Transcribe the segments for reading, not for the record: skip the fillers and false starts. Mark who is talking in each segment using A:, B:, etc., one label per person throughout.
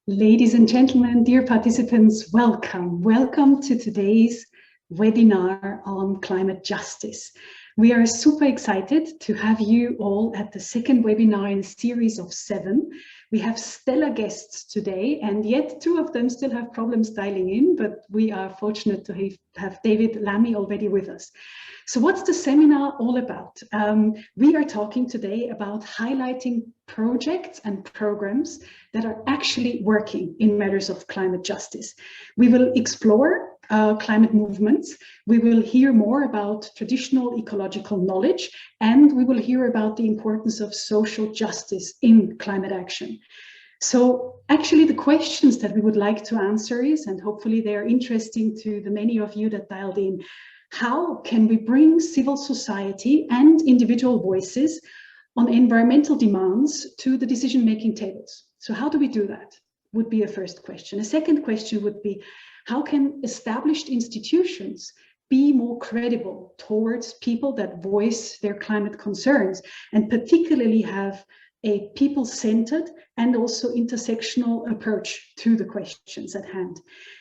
A: Ladies and gentlemen, dear participants, welcome. Welcome to today's webinar on climate justice. We are super excited to have you all at the second webinar in a series of 7. We have stellar guests today, and yet 2 of them still have problems dialing in, but we are fortunate to have David Lammy already with us. So what's the seminar all about? We are talking today about highlighting projects and programs that are actually working in matters of climate justice. We will explore climate movements. We will hear more about traditional ecological knowledge, and we will hear about the importance of social justice in climate action. So actually the questions that we would like to answer is, and hopefully they are interesting to the many of you that dialed in, how can we bring civil society and individual voices on environmental demands to the decision-making tables? So how do we do that? Would be a first question. A second question would be, how can established institutions be more credible towards people that voice their climate concerns, and particularly have a people-centered and also intersectional approach to the questions at hand?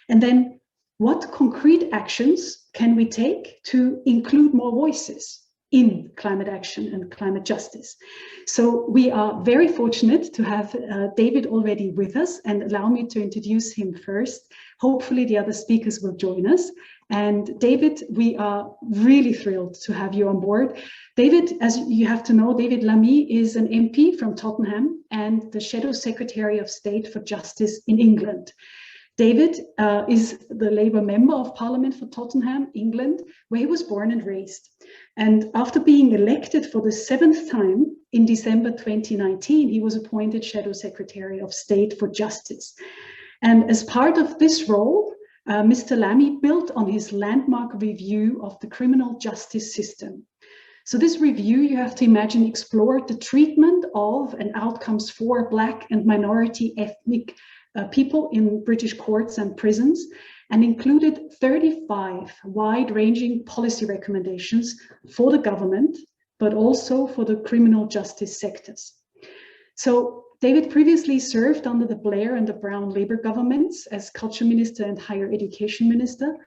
A: And then what concrete actions can we take to include more voices in climate action and climate justice? So we are very fortunate to have David already with us, and allow me to introduce him first. Hopefully the other speakers will join us. And David, we are really thrilled to have you on board. David, as you have to know, David Lammy is an MP from Tottenham and the Shadow Secretary of State for Justice in England. David is the Labour Member of Parliament for Tottenham, England, where he was born and raised. And after being elected for the 7th time in December 2019, he was appointed Shadow Secretary of State for Justice. And as part of this role, Mr. Lammy built on his landmark review of the criminal justice system. So this review, you have to imagine, explored the treatment of and outcomes for Black and minority ethnic people in British courts and prisons, and included 35 wide-ranging policy recommendations for the government, but also for the criminal justice sectors. So David previously served under the Blair and the Brown Labour governments as Culture Minister and Higher Education Minister.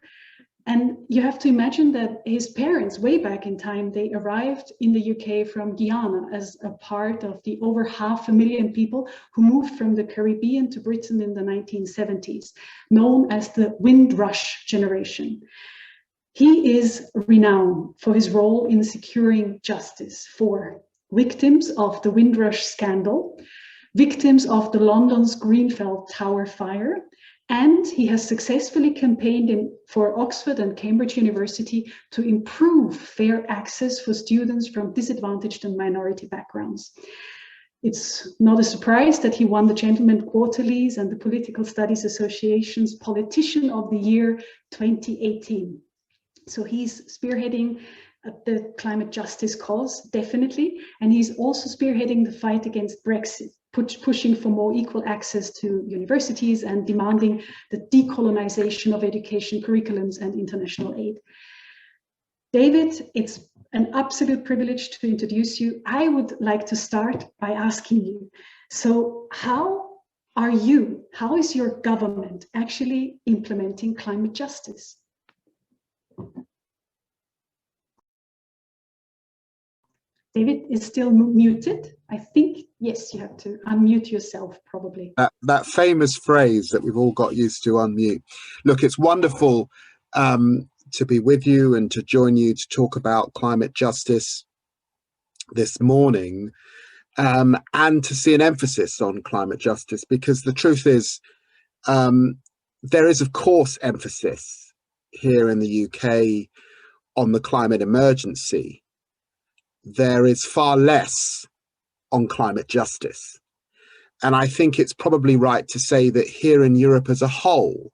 A: And you have to imagine that his parents, way back in time, they arrived in the UK from Guyana as a part of the over 500,000 people who moved from the Caribbean to Britain in the 1970s, known as the Windrush generation. He is renowned for his role in securing justice for victims of the Windrush scandal, victims of the London's Grenfell Tower fire, and he has successfully campaigned for Oxford and Cambridge University to improve fair access for students from disadvantaged and minority backgrounds. It's not a surprise that he won the Gentleman Quarterlies and the Political Studies Association's Politician of the Year 2018. So he's spearheading the climate justice cause, definitely, and he's also spearheading the fight against Brexit, pushing for more equal access to universities and demanding the decolonization of education curriculums and international aid. David, it's an absolute privilege to introduce you. I would like to start by asking you, so how is your government actually implementing climate justice? David is still muted. I think, yes, you have to unmute yourself, probably.
B: That famous phrase that we've all got used to, unmute. Look, it's wonderful to be with you and to join you to talk about climate justice this morning, and to see an emphasis on climate justice, because the truth is, there is, of course, emphasis here in the UK on the climate emergency. There is far less on climate justice. And I think it's probably right to say that here in Europe as a whole,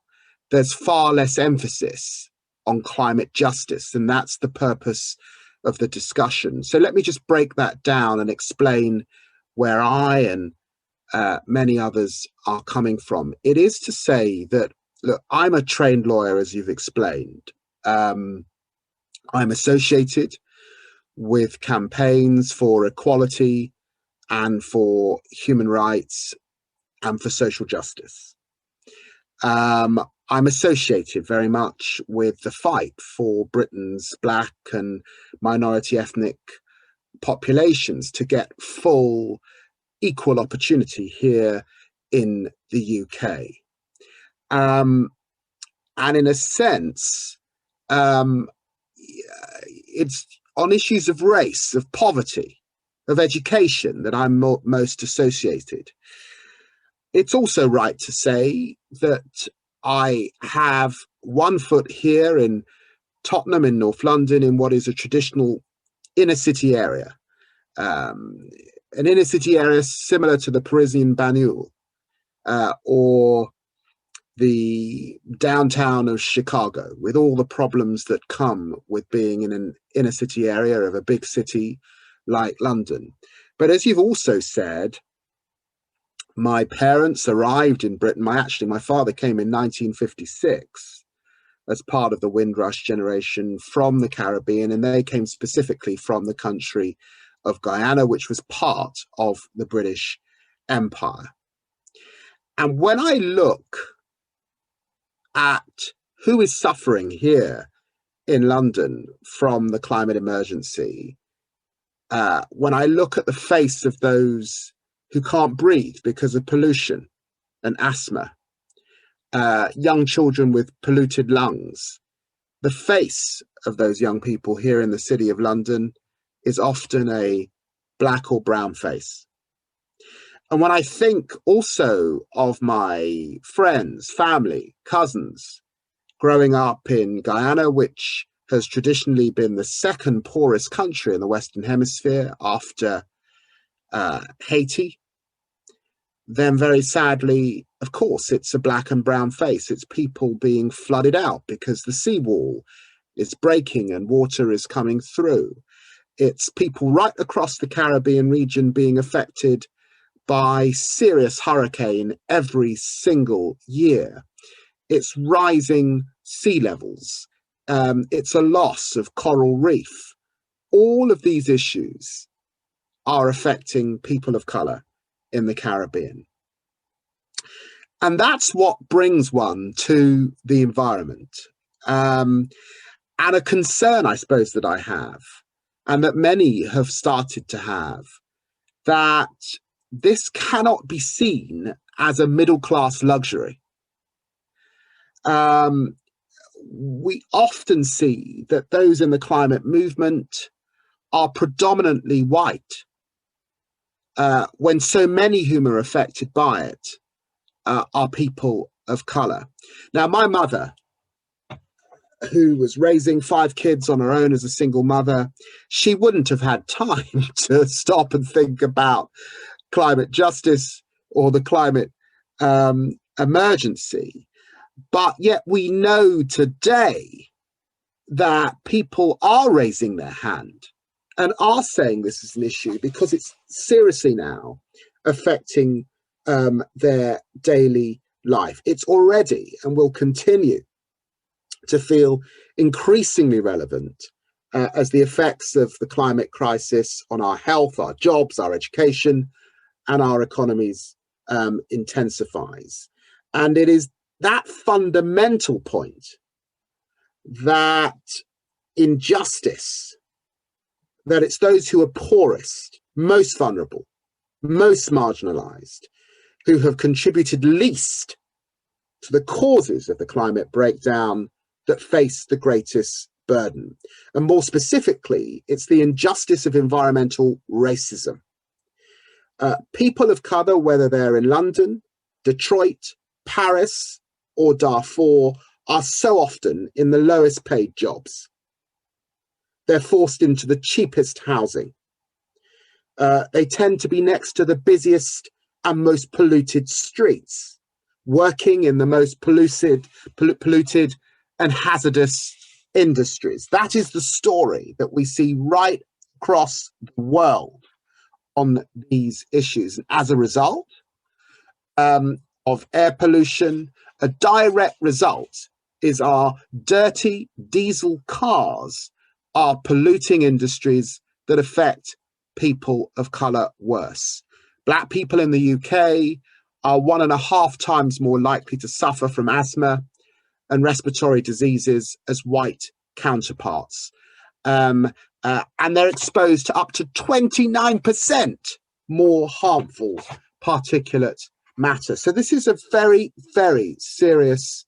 B: there's far less emphasis on climate justice, and that's the purpose of the discussion. So let me just break that down and explain where I and many others are coming from. It is to say that, look, I'm a trained lawyer, as you've explained. I'm associated with campaigns for equality and for human rights and for social justice. I'm associated very much with the fight for Britain's Black and minority ethnic populations to get full equal opportunity here in the UK. And in a sense, it's on issues of race, of poverty, of education that I'm most associated. It's also right to say that I have one foot here in Tottenham in North London in what is a traditional inner city area, an inner city area similar to the Parisian banlieue or the downtown of Chicago, with all the problems that come with being in an inner city area of a big city like London. But as you've also said, my parents arrived in Britain. My father came in 1956 as part of the Windrush generation from the Caribbean, and they came specifically from the country of Guyana, which was part of the British Empire. And when I look at who is suffering here in London from the climate emergency, when I look at the face of those who can't breathe because of pollution and asthma, young children with polluted lungs, the face of those young people here in the City of London is often a black or brown face. And when I think also of my friends, family, cousins growing up in Guyana, which has traditionally been the second poorest country in the Western Hemisphere after Haiti, then very sadly, of course, it's a black and brown face. It's people being flooded out because the seawall is breaking and water is coming through. It's people right across the Caribbean region being affected by serious hurricane every single year. It's rising sea levels. It's a loss of coral reef. All of these issues are affecting people of colour in the Caribbean. And that's what brings one to the environment. And a concern, I suppose, that I have, and that many have started to have, that this cannot be seen as a middle-class luxury. We often see that those in the climate movement are predominantly white, when so many whom are affected by it are people of colour. Now, my mother, who was raising 5 kids on her own as a single mother, she wouldn't have had time to stop and think about climate justice or the climate emergency. But yet we know today that people are raising their hand and are saying this is an issue because it's seriously now affecting their daily life. It's already and will continue to feel increasingly relevant as the effects of the climate crisis on our health, our jobs, our education, and our economies intensifies. And it is that fundamental point that injustice, that it's those who are poorest, most vulnerable, most marginalized, who have contributed least to the causes of the climate breakdown that face the greatest burden. And more specifically, it's the injustice of environmental racism. People of colour, whether they're in London, Detroit, Paris, or Darfur, are so often in the lowest paid jobs. They're forced into the cheapest housing. They tend to be next to the busiest and most polluted streets, working in the most polluted and hazardous industries. That is the story that we see right across the world on these issues. And as a result of air pollution, a direct result is our dirty diesel cars are polluting industries that affect people of colour worse. Black people in the UK are 1.5 times more likely to suffer from asthma and respiratory diseases as white counterparts. And they're exposed to up to 29% more harmful particulate matter. So this is a very, very serious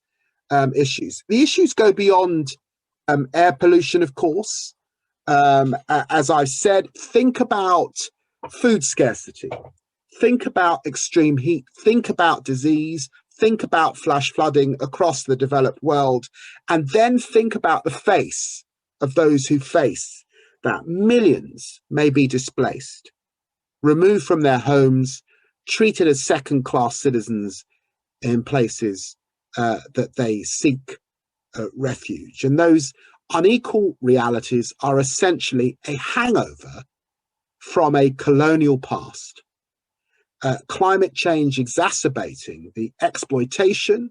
B: issues. The issues go beyond air pollution, of course. As I've said, think about food scarcity, think about extreme heat, think about disease, think about flash flooding across the developed world, and then think about the face of those who face that. Millions may be displaced, removed from their homes, treated as second-class citizens in places that they seek refuge. And those unequal realities are essentially a hangover from a colonial past. Climate change exacerbating the exploitation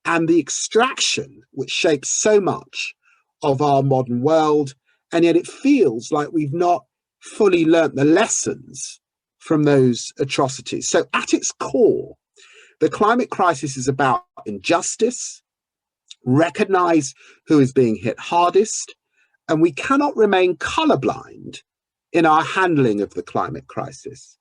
B: and the extraction which shapes so much of our modern world, and yet it feels like we've not fully learnt the lessons from those atrocities. So at its core, the climate crisis is about injustice, recognize who is being hit hardest, and we cannot remain colorblind in our handling of the climate crisis.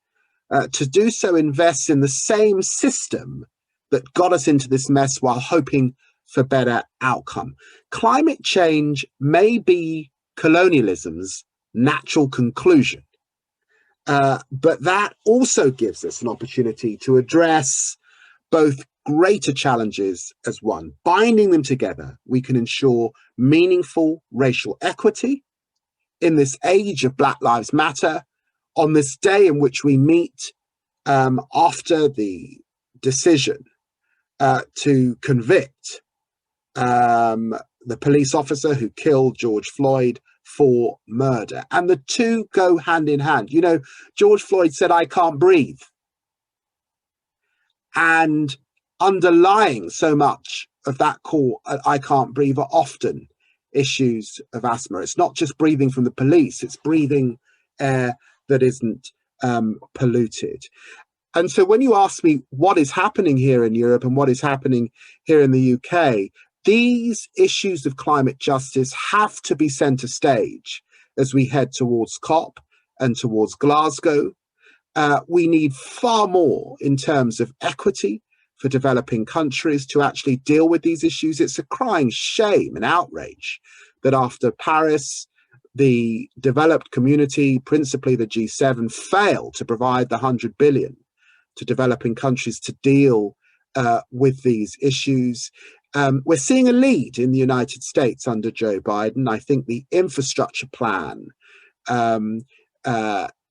B: To do so invests in the same system that got us into this mess while hoping for better outcome. Climate change may be colonialism's natural conclusion, but that also gives us an opportunity to address both greater challenges as one. Binding them together, we can ensure meaningful racial equity in this age of Black Lives Matter, on this day in which we meet after the decision to convict the police officer who killed George Floyd for murder. And the two go hand in hand. You know, George Floyd said, "I can't breathe." And underlying so much of that call, "I can't breathe," are often issues of asthma. It's not just breathing from the police, it's breathing air that isn't polluted. And so when you ask me what is happening here in Europe and what is happening here in the UK, these issues of climate justice have to be centre stage as we head towards COP and towards Glasgow. We need far more in terms of equity for developing countries to actually deal with these issues. It's a crying shame and outrage that after Paris, the developed community, principally the G7, failed to provide the 100 billion to developing countries to deal with these issues. We're seeing a lead in the United States under Joe Biden. I think the infrastructure plan,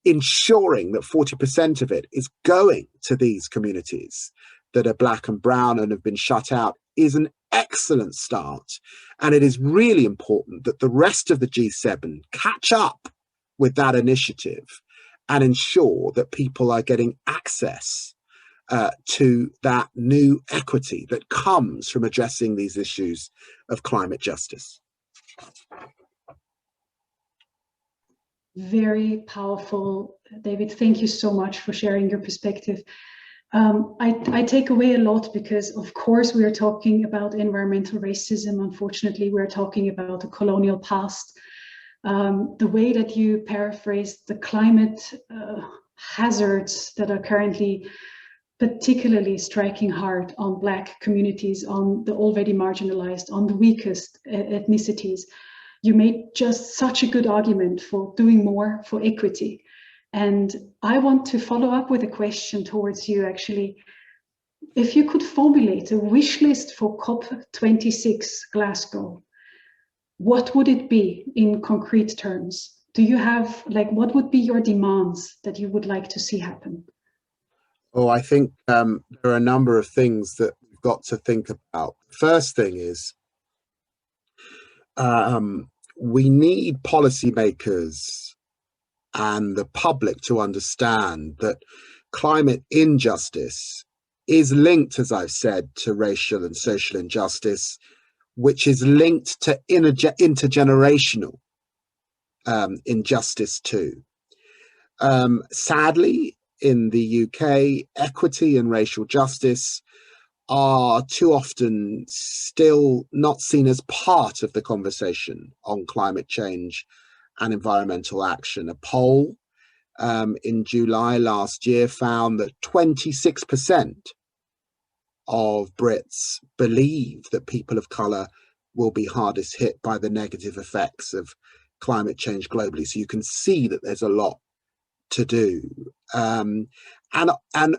B: ensuring that 40% of it is going to these communities that are Black and brown and have been shut out, is an excellent start. And it is really important that the rest of the G7 catch up with that initiative and ensure that people are getting access to that new equity that comes from addressing these issues of climate justice.
A: Very powerful, David. Thank you so much for sharing your perspective. I take away a lot because, of course, we are talking about environmental racism. Unfortunately, we're talking about a colonial past. The way that you paraphrased the climate hazards that are currently particularly striking hard on Black communities, on the already marginalized, on the weakest ethnicities. You made just such a good argument for doing more for equity. And I want to follow up with a question towards you, actually. If you could formulate a wish list for COP26 Glasgow, what would it be in concrete terms? Do you have, like, what would be your demands that you would like to see happen?
B: Oh, I think there are a number of things that we've got to think about. First thing is we need policymakers and the public to understand that climate injustice is linked, as I've said, to racial and social injustice, which is linked to intergenerational injustice too. Sadly, in the UK, equity and racial justice are too often still not seen as part of the conversation on climate change and environmental action. A poll in July last year found that 26% of Brits believe that people of colour will be hardest hit by the negative effects of climate change globally. So you can see that there's a lot to do. And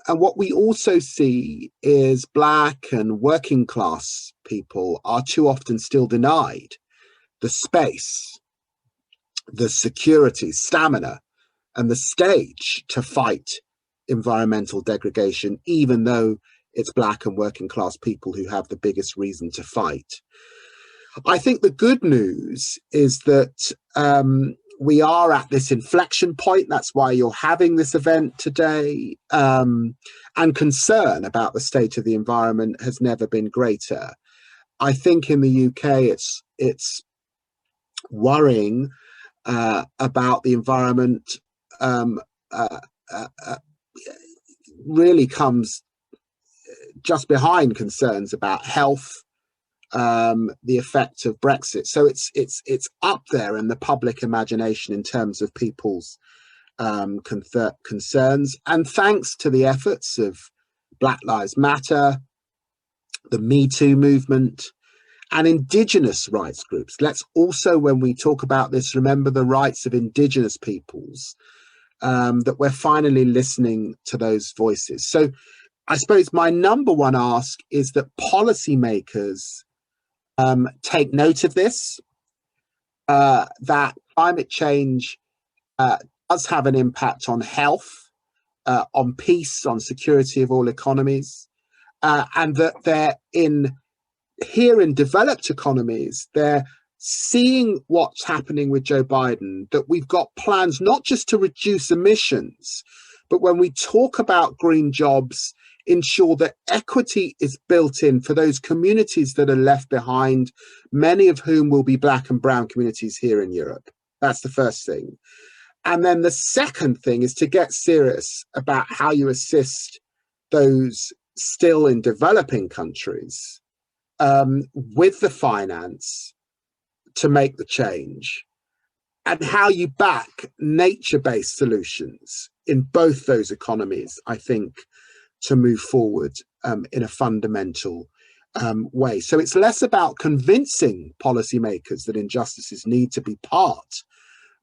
B: what we also see is Black and working class people are too often still denied the space, the security, stamina, and the stage to fight environmental degradation, even though it's Black and working class people who have the biggest reason to fight. I think the good news is that we are at this inflection point. That's why you're having this event today. And concern about the state of the environment has never been greater. I think in the UK, it's worrying about the environment really comes just behind concerns about health, the effect of Brexit. So it's up there in the public imagination in terms of people's concerns. And thanks to the efforts of Black Lives Matter, the Me Too movement, and Indigenous rights groups. Let's also, when we talk about this, remember the rights of Indigenous peoples, that we're finally listening to those voices. So I suppose my number one ask is that policymakers take note of this, that climate change does have an impact on health, on peace, on security of all economies, and that they're here in developed economies, they're seeing what's happening with Joe Biden, that we've got plans not just to reduce emissions, but when we talk about green jobs, ensure that equity is built in for those communities that are left behind, many of whom will be Black and brown communities here in Europe. That's the first thing. And then the second thing is to get serious about how you assist those still in developing countries with the finance to make the change, and how you back nature-based solutions in both those economies, I think, to move forward in a fundamental way. So it's less about convincing policymakers that injustices need to be part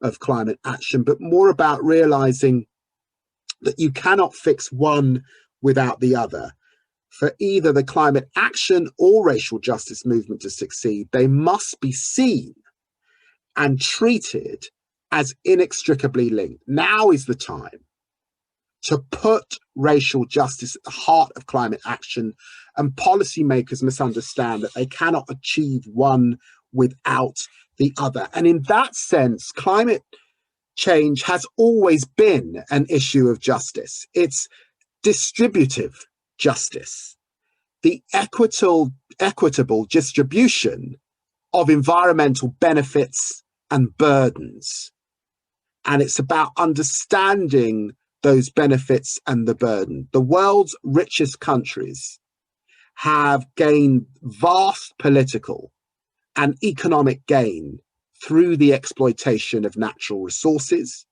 B: of climate action, but more about realizing that you cannot fix one without the other. For either the climate action or racial justice movement to succeed, they must be seen and treated as inextricably linked. Now is the time to put racial justice at the heart of climate action, and policymakers must understand that they cannot achieve one without the other. And in that sense, climate change has always been an issue of justice. It's distributive justice, the equitable distribution of environmental benefits and burdens. And it's about understanding those benefits and the burden. The world's richest countries have gained vast political and economic gain through the exploitation of natural resources.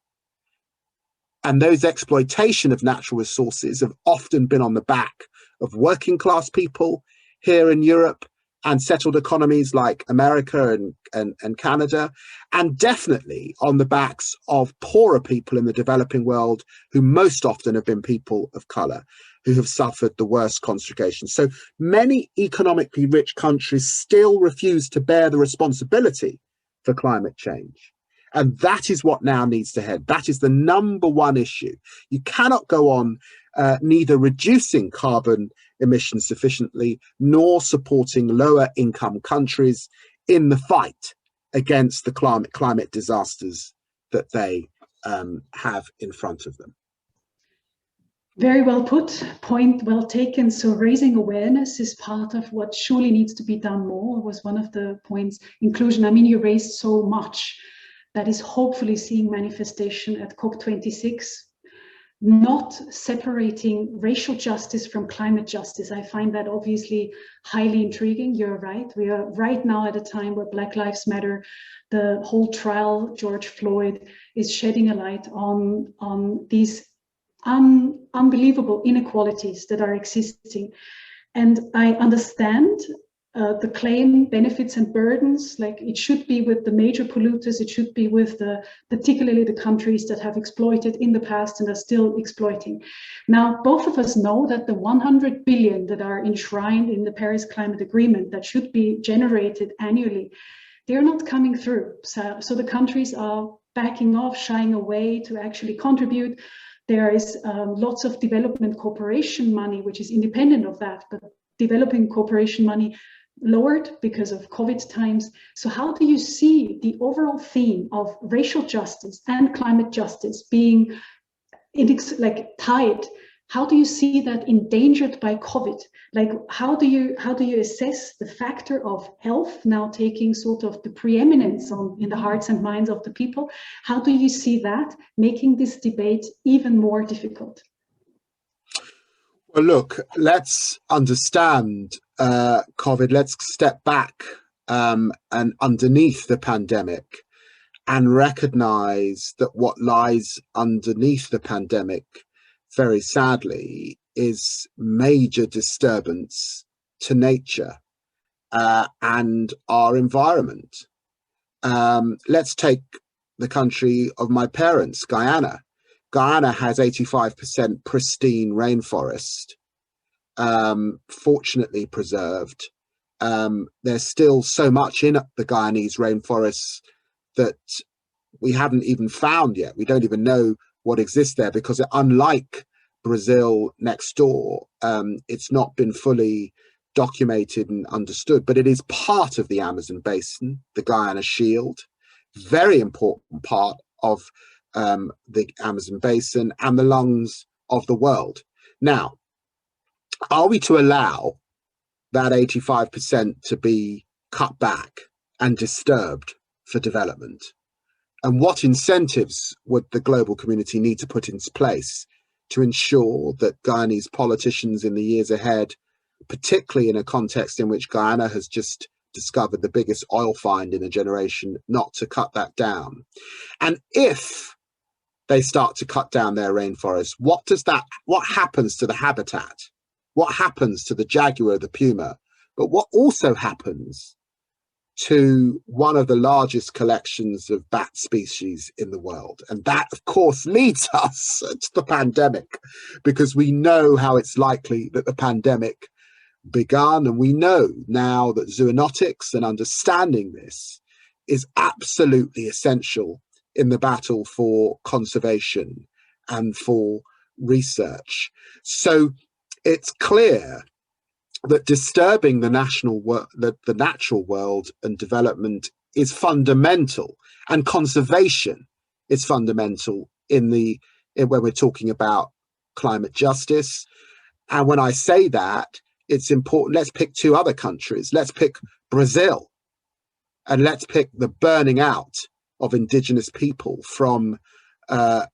B: And those exploitation of natural resources have often been on the back of working class people here in Europe and settled economies like America and Canada, and definitely on the backs of poorer people in the developing world, who most often have been people of colour, who have suffered the worst consequences. So many economically rich countries still refuse to bear the responsibility for climate change. And that is what now needs to head. That is the number one issue. You cannot go on neither reducing carbon emissions sufficiently nor supporting lower income countries in the fight against the climate disasters that they have in front of them.
A: Very well put, point well taken. So raising awareness is part of what surely needs to be done more, was one of the points. Inclusion, I mean, you raised so much that is hopefully seeing manifestation at COP26. not separating racial justice from climate justice. I find that obviously highly intriguing. You're right. We are right now at a time where Black Lives Matter, the whole trial, George Floyd, is shedding a light on these unbelievable inequalities that are existing. And I understand the claim benefits and burdens, like it should be with the major polluters, it should be with particularly the countries that have exploited in the past and are still exploiting. Now, both of us know that the 100 billion that are enshrined in the Paris Climate Agreement that should be generated annually, they're not coming through. So the countries are backing off, shying away to actually contribute. There is lots of development cooperation money, which is independent of that, but developing cooperation money lowered because of COVID times. So how do you see the overall theme of racial justice and climate justice being tied? How do you see that endangered by COVID? Like, how do you assess the factor of health now taking sort of the preeminence in the hearts and minds of the people? How do you see that making this debate even more difficult?
B: Well, look, let's understand COVID. Let's step back and underneath the pandemic and recognize that what lies underneath the pandemic, very sadly, is major disturbance to nature and our environment. Let's take the country of my parents, Guyana. Guyana has 85% pristine rainforest, fortunately preserved. There's still so much in the Guyanese rainforests that we haven't even found yet. We don't even know what exists there because unlike Brazil next door, it's not been fully documented and understood, but it is part of the Amazon basin, the Guyana Shield, very important part of the Amazon basin and the lungs of the world. Now, are we to allow that 85% to be cut back and disturbed for development? And what incentives would the global community need to put into place to ensure that Guyanese politicians in the years ahead, particularly in a context in which Guyana has just discovered the biggest oil find in a generation, not to cut that down? And if they start to cut down their rainforests, what happens to the habitat? What happens to the jaguar, the puma? But what also happens to one of the largest collections of bat species in the world? And that, of course, leads us to the pandemic, because we know how it's likely that the pandemic began. And we know now that zoonotics and understanding this is absolutely essential in the battle for conservation and for research. So it's clear that disturbing the natural world and development is fundamental, and conservation is fundamental when we're talking about climate justice. And when I say that, it's important. Let's pick two other countries. Let's pick Brazil, and let's pick the burning out of indigenous people from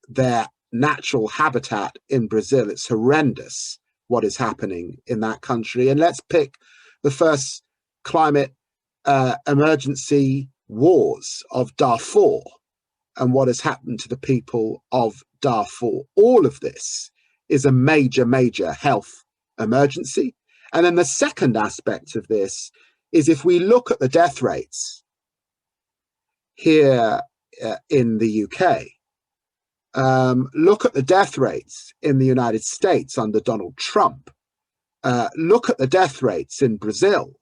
B: their natural habitat in Brazil. It's horrendous what is happening in that country. And let's pick the first climate emergency wars of Darfur and what has happened to the people of Darfur. All of this is a major, major health emergency. And then the second aspect of this is, if we look at the death rates here in the UK, look at the death rates in the United States under Donald Trump, look at the death rates in Brazil,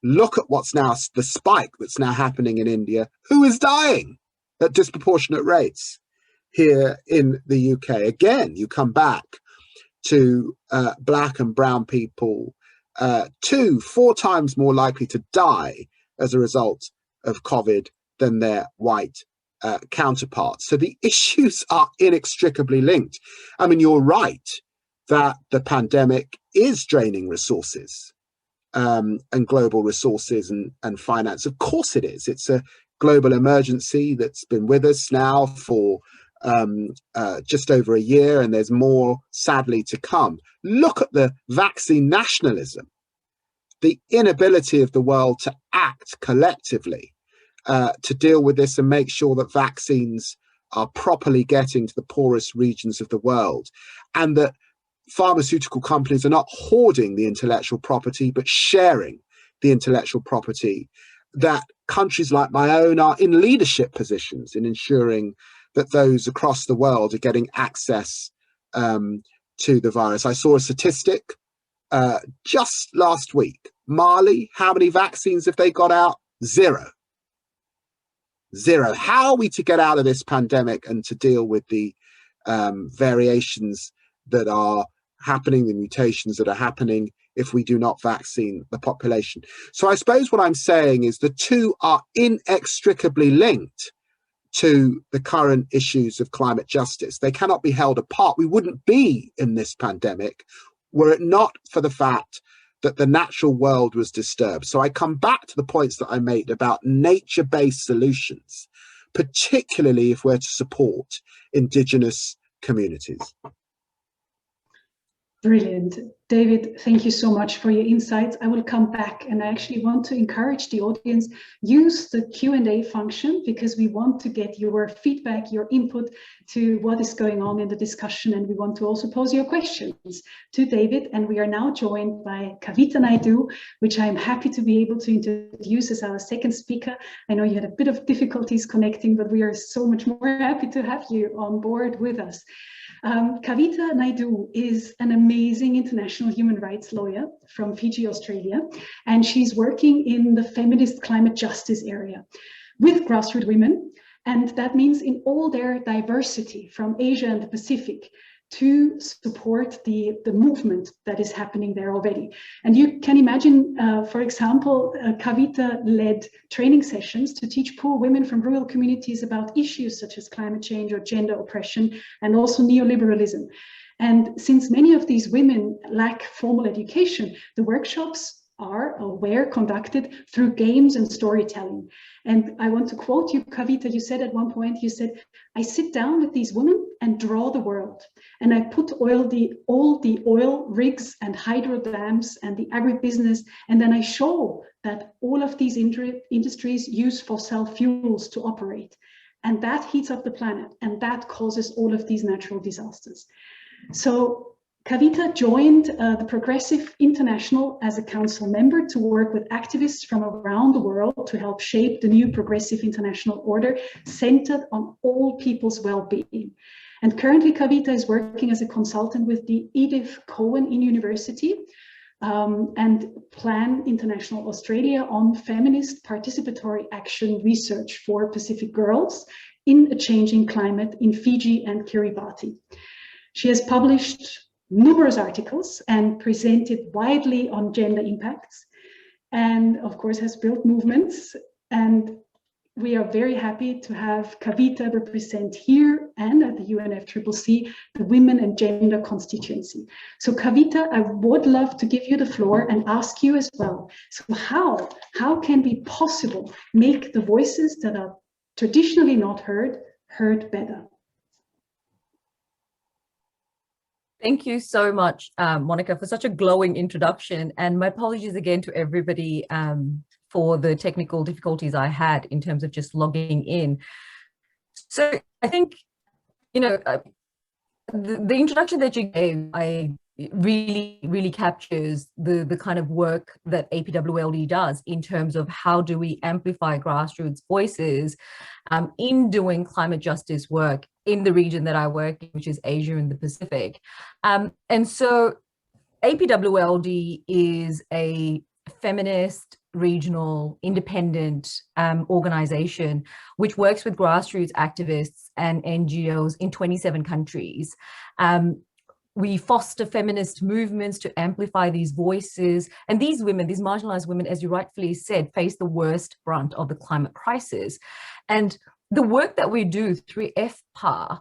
B: look at what's now the spike that's now happening in India. Who is dying at disproportionate rates here in the UK? Again, you come back to black and brown people, 2-4 times more likely to die as a result of COVID than their white counterparts. So the issues are inextricably linked. I mean, you're right that the pandemic is draining resources and global resources and finance. Of course it is. It's a global emergency that's been with us now for just over a year, and there's more, sadly, to come. Look at the vaccine nationalism, the inability of the world to act collectively to deal with this and make sure that vaccines are properly getting to the poorest regions of the world, and that pharmaceutical companies are not hoarding the intellectual property, but sharing the intellectual property, that countries like my own are in leadership positions in ensuring that those across the world are getting access to the virus. I saw a statistic just last week. Mali, how many vaccines have they got out? Zero. How are we to get out of this pandemic and to deal with the variations that are happening, the mutations that are happening, if we do not vaccine the population? So I suppose what I'm saying is the two are inextricably linked to the current issues of climate justice. They cannot be held apart. We wouldn't be in this pandemic were it not for the fact that the natural world was disturbed. So I come back to the points that I made about nature-based solutions, particularly if we're to support indigenous communities.
A: Brilliant. David, thank you so much for your insights. I will come back, and I actually want to encourage the audience, use the Q&A function, because we want to get your feedback, your input to what is going on in the discussion, and we want to also pose your questions to David. And we are now joined by Kavita Naidu, which I'm happy to be able to introduce as our second speaker. I know you had a bit of difficulties connecting, but we are so much more happy to have you on board with us. Kavita Naidu is an amazing international human rights lawyer from Fiji, Australia, and she's working in the feminist climate justice area with grassroots women, and that means in all their diversity from Asia and the Pacific, to support the movement that is happening there already. And you can imagine, for example, Kavita led training sessions to teach poor women from rural communities about issues such as climate change or gender oppression, and also neoliberalism. And since many of these women lack formal education, the workshops are or were conducted through games and storytelling. And I want to quote you, Kavita. You said at one point, you said, "I sit down with these women and draw the world. And I put all the oil rigs and hydro dams and the agribusiness, and then I show that all of these industries use fossil fuels to operate. And that heats up the planet, and that causes all of these natural disasters." So Kavita joined the Progressive International as a council member to work with activists from around the world to help shape the new Progressive International Order centered on all people's well-being. And currently Kavita is working as a consultant with the Edith Cowan University and Plan International Australia on feminist participatory action research for Pacific girls in a changing climate in Fiji and Kiribati. She has published numerous articles and presented widely on gender impacts, and of course has built movements. And we are very happy to have Kavita represent here and at the UNFCCC the Women and Gender Constituency. So Kavita, I would love to give you the floor and ask you as well. So how can we possible make the voices that are traditionally not heard better?
C: Thank you so much, Monika, for such a glowing introduction. And my apologies again to everybody for the technical difficulties I had in terms of just logging in. So I think, you know, the introduction that you gave, really captures the kind of work that APWLD does in terms of how do we amplify grassroots voices in doing climate justice work in the region that I work in, which is Asia and the Pacific. And so APWLD is a feminist, regional, independent organization which works with grassroots activists and NGOs in 27 countries. We foster feminist movements to amplify these voices. And these women, these marginalized women, as you rightfully said, face the worst brunt of the climate crisis. And the work that we do through FPAR,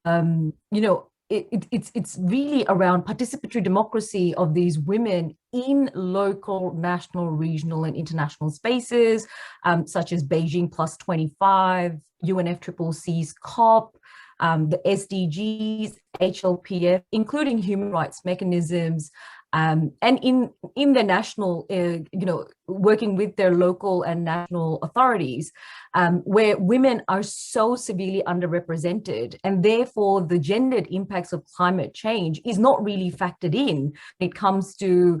C: you know, it's really around participatory democracy of these women in local, national, regional, and international spaces, such as Beijing Plus 25, UNFCCC's COP, the SDGs, HLPF, including human rights mechanisms, and in the national, working with their local and national authorities, where women are so severely underrepresented, and therefore the gendered impacts of climate change is not really factored in when it comes to,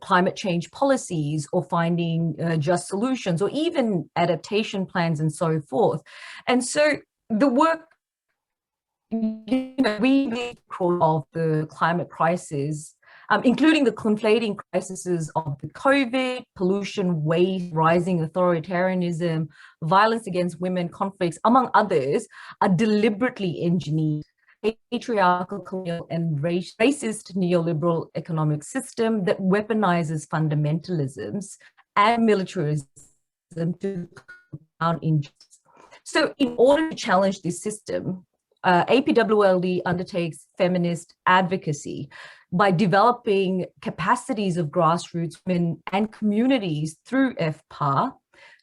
C: climate change policies or finding just solutions or even adaptation plans and so forth. And so the work, we of the climate crisis, including the conflating crises of the COVID, pollution, waste, rising authoritarianism, violence against women, conflicts, among others, are deliberately engineered. Patriarchal, colonial, and racist neoliberal economic system that weaponizes fundamentalisms and militarism to compound injustice. So in order to challenge this system, APWLD undertakes feminist advocacy by developing capacities of grassroots women and communities through FPA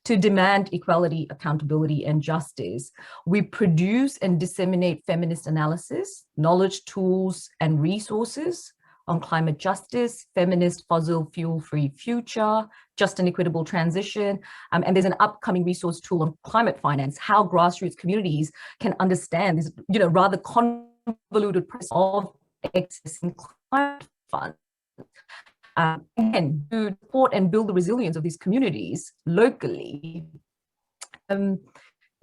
C: to demand equality, accountability, and justice. We produce and disseminate feminist analysis, knowledge, tools, and resources on climate justice, feminist fossil fuel-free future, just and equitable transition. And there's an upcoming resource tool on climate finance, how grassroots communities can understand this, rather convoluted process of accessing climate funds. Again, to support and build the resilience of these communities locally.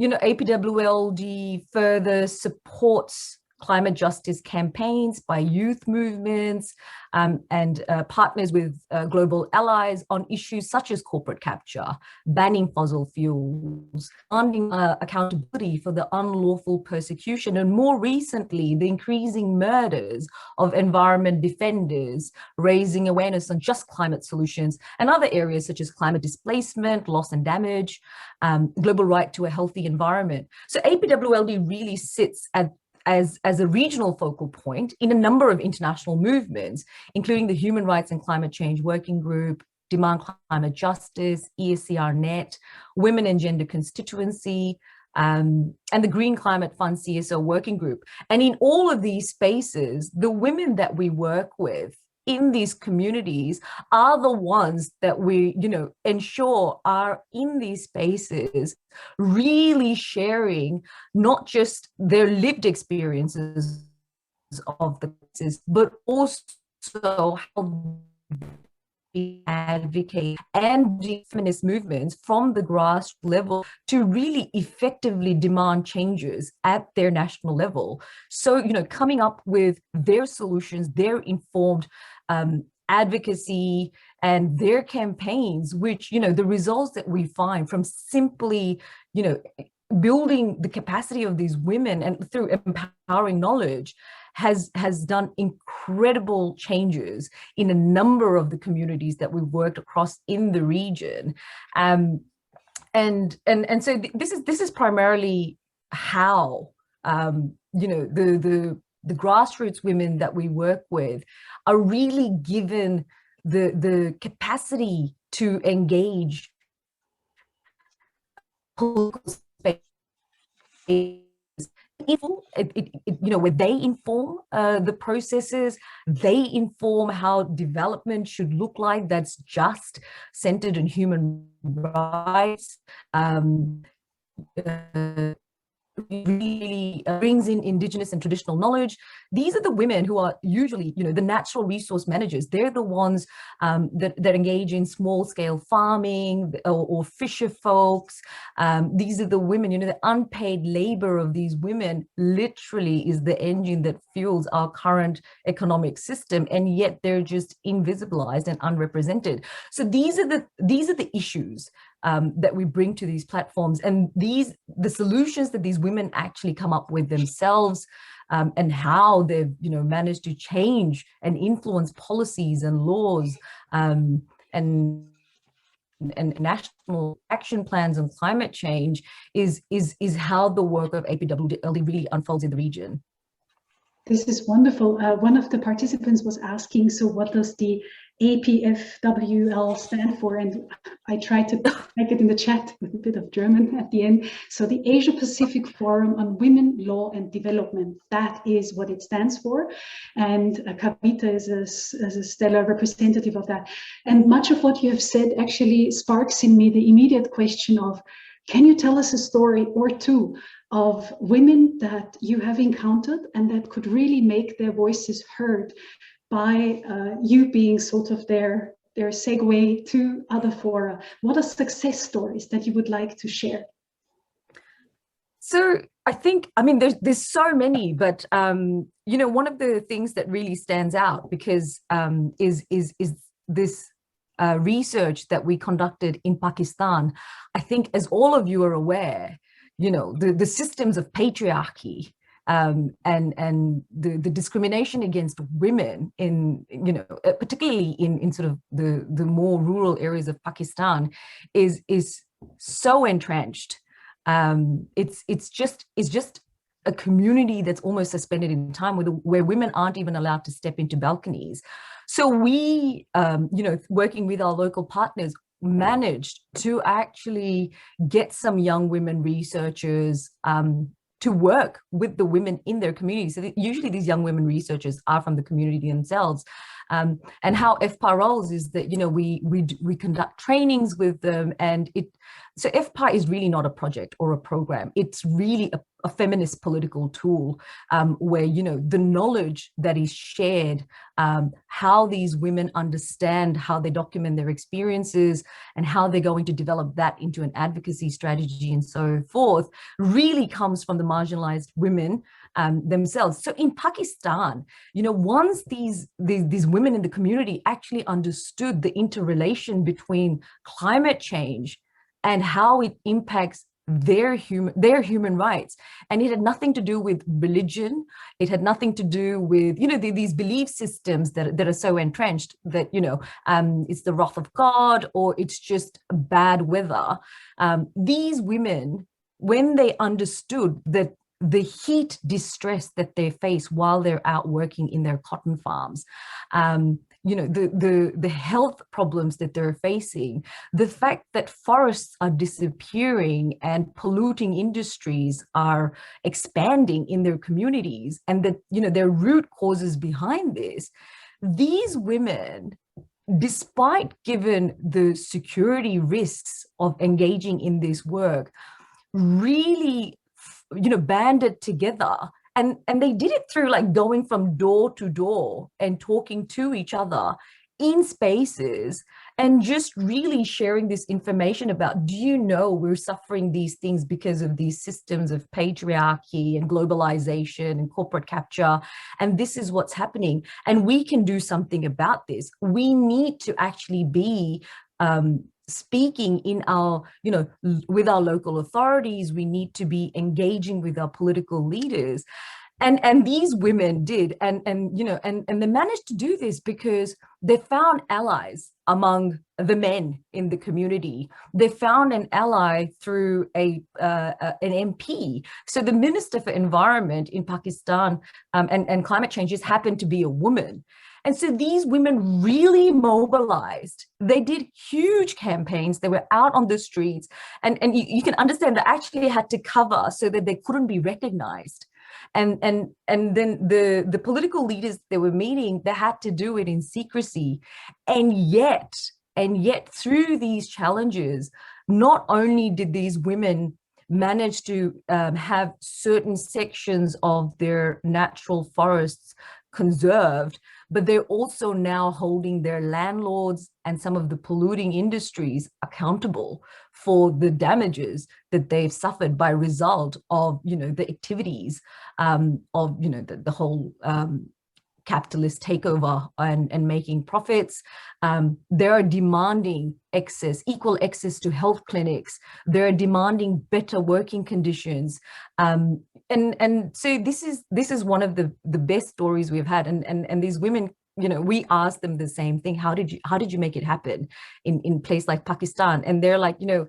C: APWLD further supports climate justice campaigns by youth movements and partners with global allies on issues such as corporate capture, banning fossil fuels, demanding accountability for the unlawful persecution, and more recently, the increasing murders of environment defenders, raising awareness on just climate solutions, and other areas such as climate displacement, loss and damage, global right to a healthy environment. So APWLD really sits as a regional focal point in a number of international movements, including the Human Rights and Climate Change Working Group, Demand Climate Justice, ESCRnet, Women and Gender Constituency, and the Green Climate Fund CSO Working Group. And in all of these spaces, the women that we work with in these communities are the ones that we, ensure are in these spaces, really sharing not just their lived experiences of the crisis, but also how they advocate and feminist movements from the grassroots level to really effectively demand changes at their national level. So, coming up with their solutions, their informed advocacy and their campaigns, which, the results that we find from simply, building the capacity of these women and through empowering knowledge has done incredible changes in a number of the communities that we've worked across in the region. And so this is primarily how, the grassroots women that we work with are really given the capacity to engage political space, where they inform the processes, they inform how development should look like that's just, centered in human rights, really brings in indigenous and traditional knowledge. These are the women who are usually, the natural resource managers. They're the ones that engage in small scale farming or fisher folks. These are the women, the unpaid labor of these women literally is the engine that fuels our current economic system, and yet they're just invisibilized and unrepresented. So these are the issues that we bring to these platforms, and the solutions that these women actually come up with themselves, and how they've managed to change and influence policies and laws, and national action plans on climate change is how the work of APWLD really unfolds in the region.
A: This is wonderful. One of the participants was asking, so what does the APFWL stand for? And I tried to type it in the chat with a bit of German at the end. So the Asia Pacific Forum on Women, Law and Development, that is what it stands for. And Kavita is a stellar representative of that. And much of what you have said actually sparks in me the immediate question of, can you tell us a story or two of women that you have encountered and that could really make their voices heard by you being sort of their segue to other fora? What are success stories that you would like to share?
C: So I think, I mean, there's so many, but you know, one of the things that really stands out because is this research that we conducted in Pakistan. I think, as all of you are aware, you know, the systems of patriarchy and the discrimination against women in, you know, particularly in sort of the more rural areas of Pakistan is so entrenched. It's just a community that's almost suspended in time, where women aren't even allowed to step into balconies. So we, you know, working with our local partners, managed to actually get some young women researchers to work with the women in their community. So usually these young women researchers are from the community themselves. And how FPA rolls is that, you know, we conduct trainings with them, and so FPA is really not a project or a program. It's really a feminist political tool where, you know, the knowledge that is shared, how these women understand, how they document their experiences, and how they're going to develop that into an advocacy strategy and so forth, really comes from the marginalized women themselves. So in Pakistan, you know, once these women in the community actually understood the interrelation between climate change and how it impacts their human rights, and it had nothing to do with religion, it had nothing to do with, you know, these belief systems that are so entrenched that, you know, it's the wrath of God or it's just bad weather. These women, when they understood that the heat distress that they face while they're out working in their cotton farms, you know, the health problems that they're facing, the fact that forests are disappearing and polluting industries are expanding in their communities, and that, you know, there are root causes behind this, these women, despite given the security risks of engaging in this work, really, you know, banded together. And they did it through like going from door to door and talking to each other in spaces and just really sharing this information about, do you know we're suffering these things because of these systems of patriarchy and globalization and corporate capture, and this is what's happening, and we can do something about this. We need to actually be speaking in our, you know, with our local authorities. We need to be engaging with our political leaders. And these women did, and you know, and they managed to do this because they found allies among the men in the community. They found an ally through an MP. So the Minister for Environment in Pakistan and climate change just happened to be a woman. And so these women really mobilized. They did huge campaigns. They were out on the streets. And you can understand they actually had to cover so that they couldn't be recognized. And then the political leaders they were meeting, they had to do it in secrecy. And yet through these challenges, not only did these women manage to have certain sections of their natural forests conserved, but they're also now holding their landlords and some of the polluting industries accountable for the damages that they've suffered by result of, you know, the activities of, you know, the whole capitalist takeover and making profits. They are demanding equal access to health clinics. They're demanding better working conditions. And so this is one of the best stories we've had. And these women, you know, we asked them the same thing. How did you make it happen in place like Pakistan? And they're like, you know,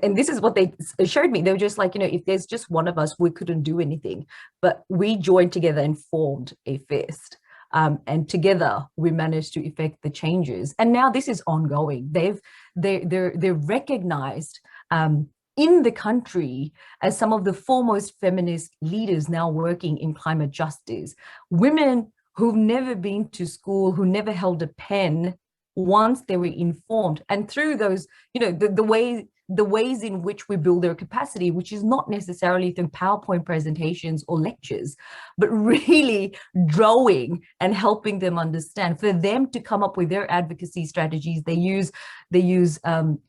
C: and this is what they showed me. They were just like, you know, if there's just one of us, we couldn't do anything, but we joined together and formed a fist. And together we managed to effect the changes. And now this is ongoing. They're recognized in the country as some of the foremost feminist leaders now working in climate justice. Women who've never been to school, who never held a pen, once they were informed, and through those, you know, the ways in which we build their capacity, which is not necessarily through PowerPoint presentations or lectures, but really drawing and helping them understand. For them to come up with their advocacy strategies, they use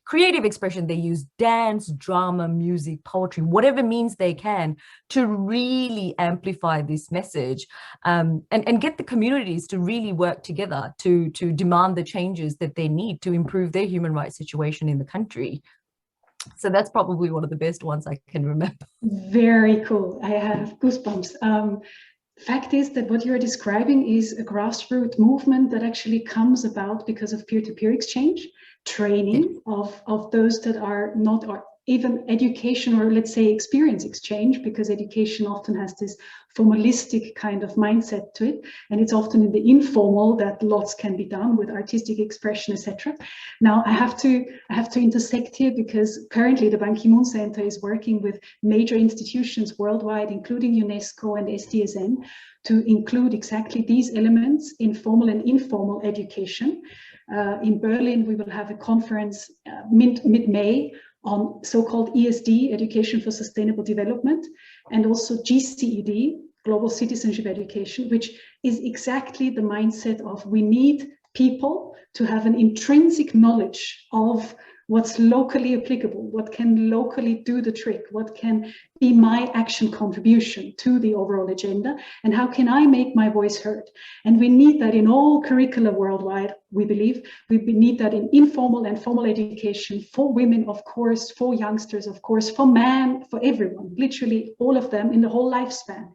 C: creative expression, they use dance, drama, music, poetry, whatever means they can to really amplify this message, and get the communities to really work together to demand the changes that they need to improve their human rights situation in the country. So that's probably one of the best ones I can remember.
A: Very cool. I have goosebumps. Fact is that what you're describing is a grassroots movement that actually comes about because of peer-to-peer exchange, training of those that are not, or even education, or let's say experience exchange, because education often has this formalistic kind of mindset to it, and it's often in the informal that lots can be done with artistic expression, etc. Now I have to intersect here, because currently the Ban Ki-moon Center is working with major institutions worldwide, including UNESCO and SDSN, to include exactly these elements in formal and informal education. In Berlin, we will have a conference mid-May on so-called ESD, Education for Sustainable Development, and also GCED, Global Citizenship Education, which is exactly the mindset of we need people to have an intrinsic knowledge of what's locally applicable, what can locally do the trick, what can be my action contribution to the overall agenda, and how can I make my voice heard? And we need that in all curricula worldwide, we believe. We need that in informal and formal education for women, of course, for youngsters, of course, for men, for everyone, literally all of them in the whole lifespan.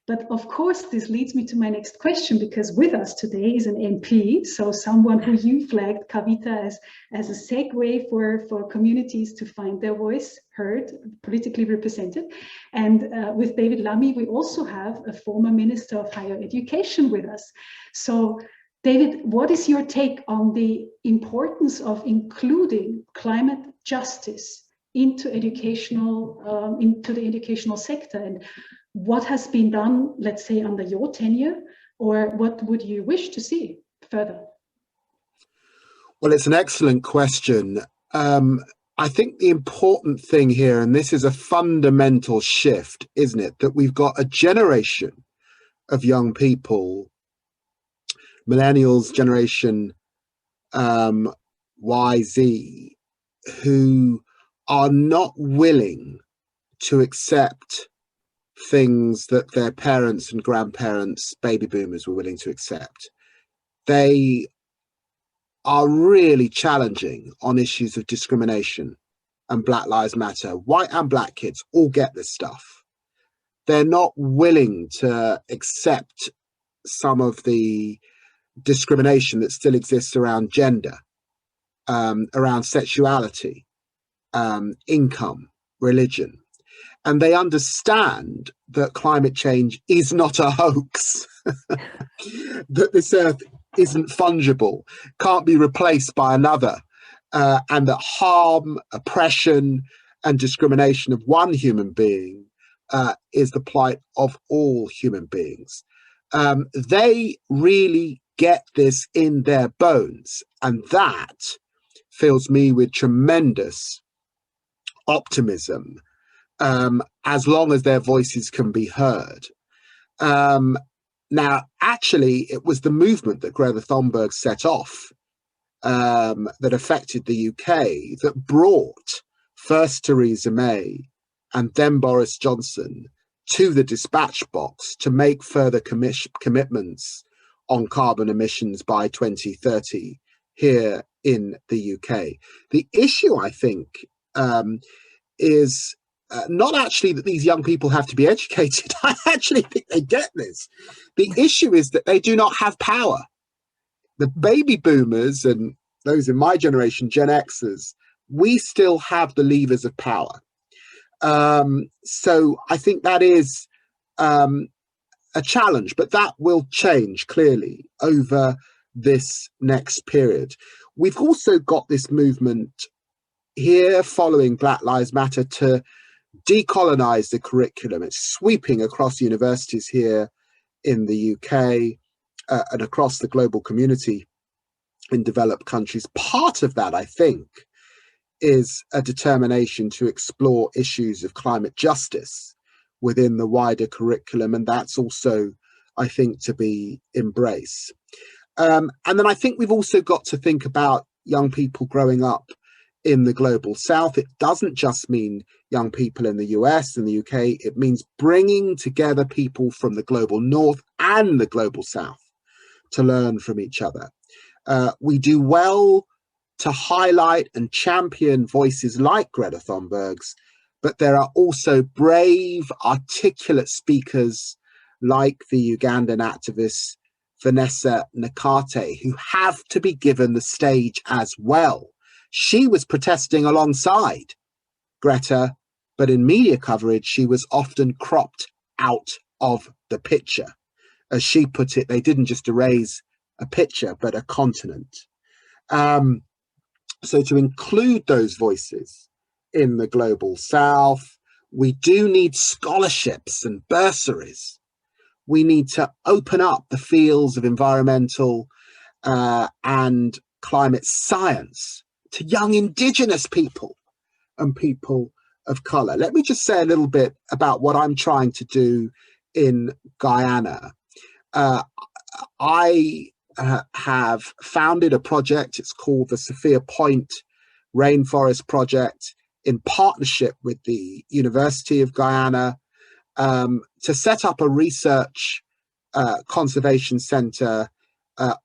A: But of course, this leads me to my next question, because with us today is an MP, so someone who you flagged, Kavita, as a segue for communities to find their voice heard, politically represented. And with David Lammy, we also have a former Minister of Higher Education with us. So David, what is your take on the importance of including climate justice into the educational sector, and what has been done, let's say, under your tenure, or what would you wish to see further?
B: Well, it's an excellent question. I think the important thing here, and this is a fundamental shift, isn't it, that we've got a generation of young people, millennials, generation YZ, who are not willing to accept things that their parents and grandparents, baby boomers, were willing to accept. They are really challenging on issues of discrimination and Black Lives Matter. White and black kids all get this stuff. They're not willing to accept some of the discrimination that still exists around gender, around sexuality, income, religion. And they understand that climate change is not a hoax, that this earth isn't fungible, can't be replaced by another, and that harm, oppression, and discrimination of one human being is the plight of all human beings. They really get this in their bones, and that fills me with tremendous optimism, as long as their voices can be heard. Now, actually, it was the movement that Greta Thunberg set off that affected the UK that brought first Theresa May and then Boris Johnson to the dispatch box to make further commitments on carbon emissions by 2030 here in the UK. The issue, I think, is not actually that these young people have to be educated. I actually think they get this. The issue is that they do not have power. The baby boomers and those in my generation, Gen Xers, we still have the levers of power. So I think that is a challenge, but that will change clearly over this next period. We've also got this movement here following Black Lives Matter to decolonize the curriculum. It's sweeping across universities here in the UK and across the global community in developed countries. Part of that, I think, is a determination to explore issues of climate justice within the wider curriculum, and that's also, I think, to be embraced. And then I think we've also got to think about young people growing up in the global south. It doesn't just mean young people in the US and the UK, it means bringing together people from the global north and the global south to learn from each other. We do well to highlight and champion voices like Greta Thunberg's, but there are also brave, articulate speakers like the Ugandan activist Vanessa Nakate, who have to be given the stage as well. She was protesting alongside Greta, but in media coverage, she was often cropped out of the picture. As she put it, they didn't just erase a picture, but a continent. So to include those voices in the global south, we do need scholarships and bursaries. We need to open up the fields of environmental and climate science to young Indigenous people and people of colour. Let me just say a little bit about what I'm trying to do in Guyana. I have founded a project. It's called the Sofia Point Rainforest Project in partnership with the University of Guyana to set up a research conservation centre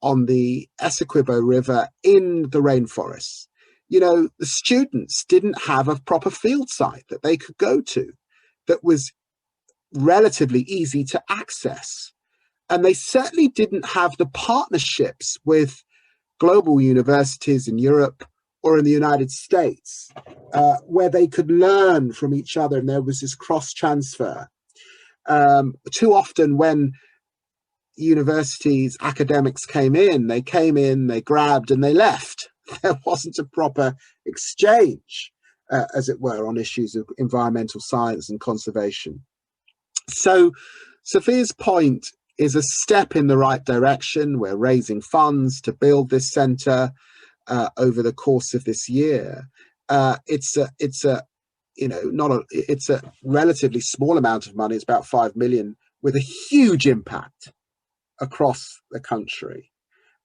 B: on the Essequibo River in the rainforest. You know, the students didn't have a proper field site that they could go to that was relatively easy to access. And they certainly didn't have the partnerships with global universities in Europe or in the United States, where they could learn from each other and there was this cross-transfer. Too often when universities, academics came in, they grabbed and they left. There wasn't a proper exchange, as it were, on issues of environmental science and conservation. So Sofia's Point is a step in the right direction. We're raising funds to build this centre over the course of this year. It's a relatively small amount of money. It's about 5 million, with a huge impact across the country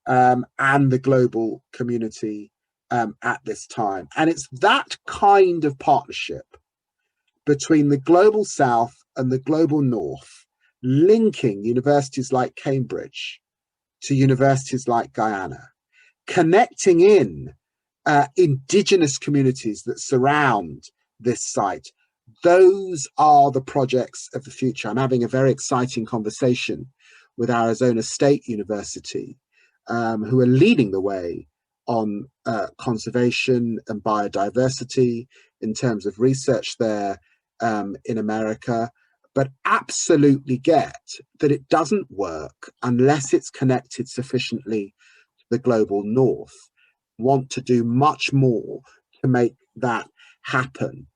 B: and the global community at this time. And it's that kind of partnership between the global south and the global north, linking universities like Cambridge to universities like Guyana, connecting in Indigenous communities that surround this site. Those are the projects of the future. I'm having a very exciting conversation with Arizona State University, who are leading the way on conservation and biodiversity in terms of research there in America, but absolutely get that it doesn't work unless it's connected sufficiently to the global north. Want to do much more to make that happen.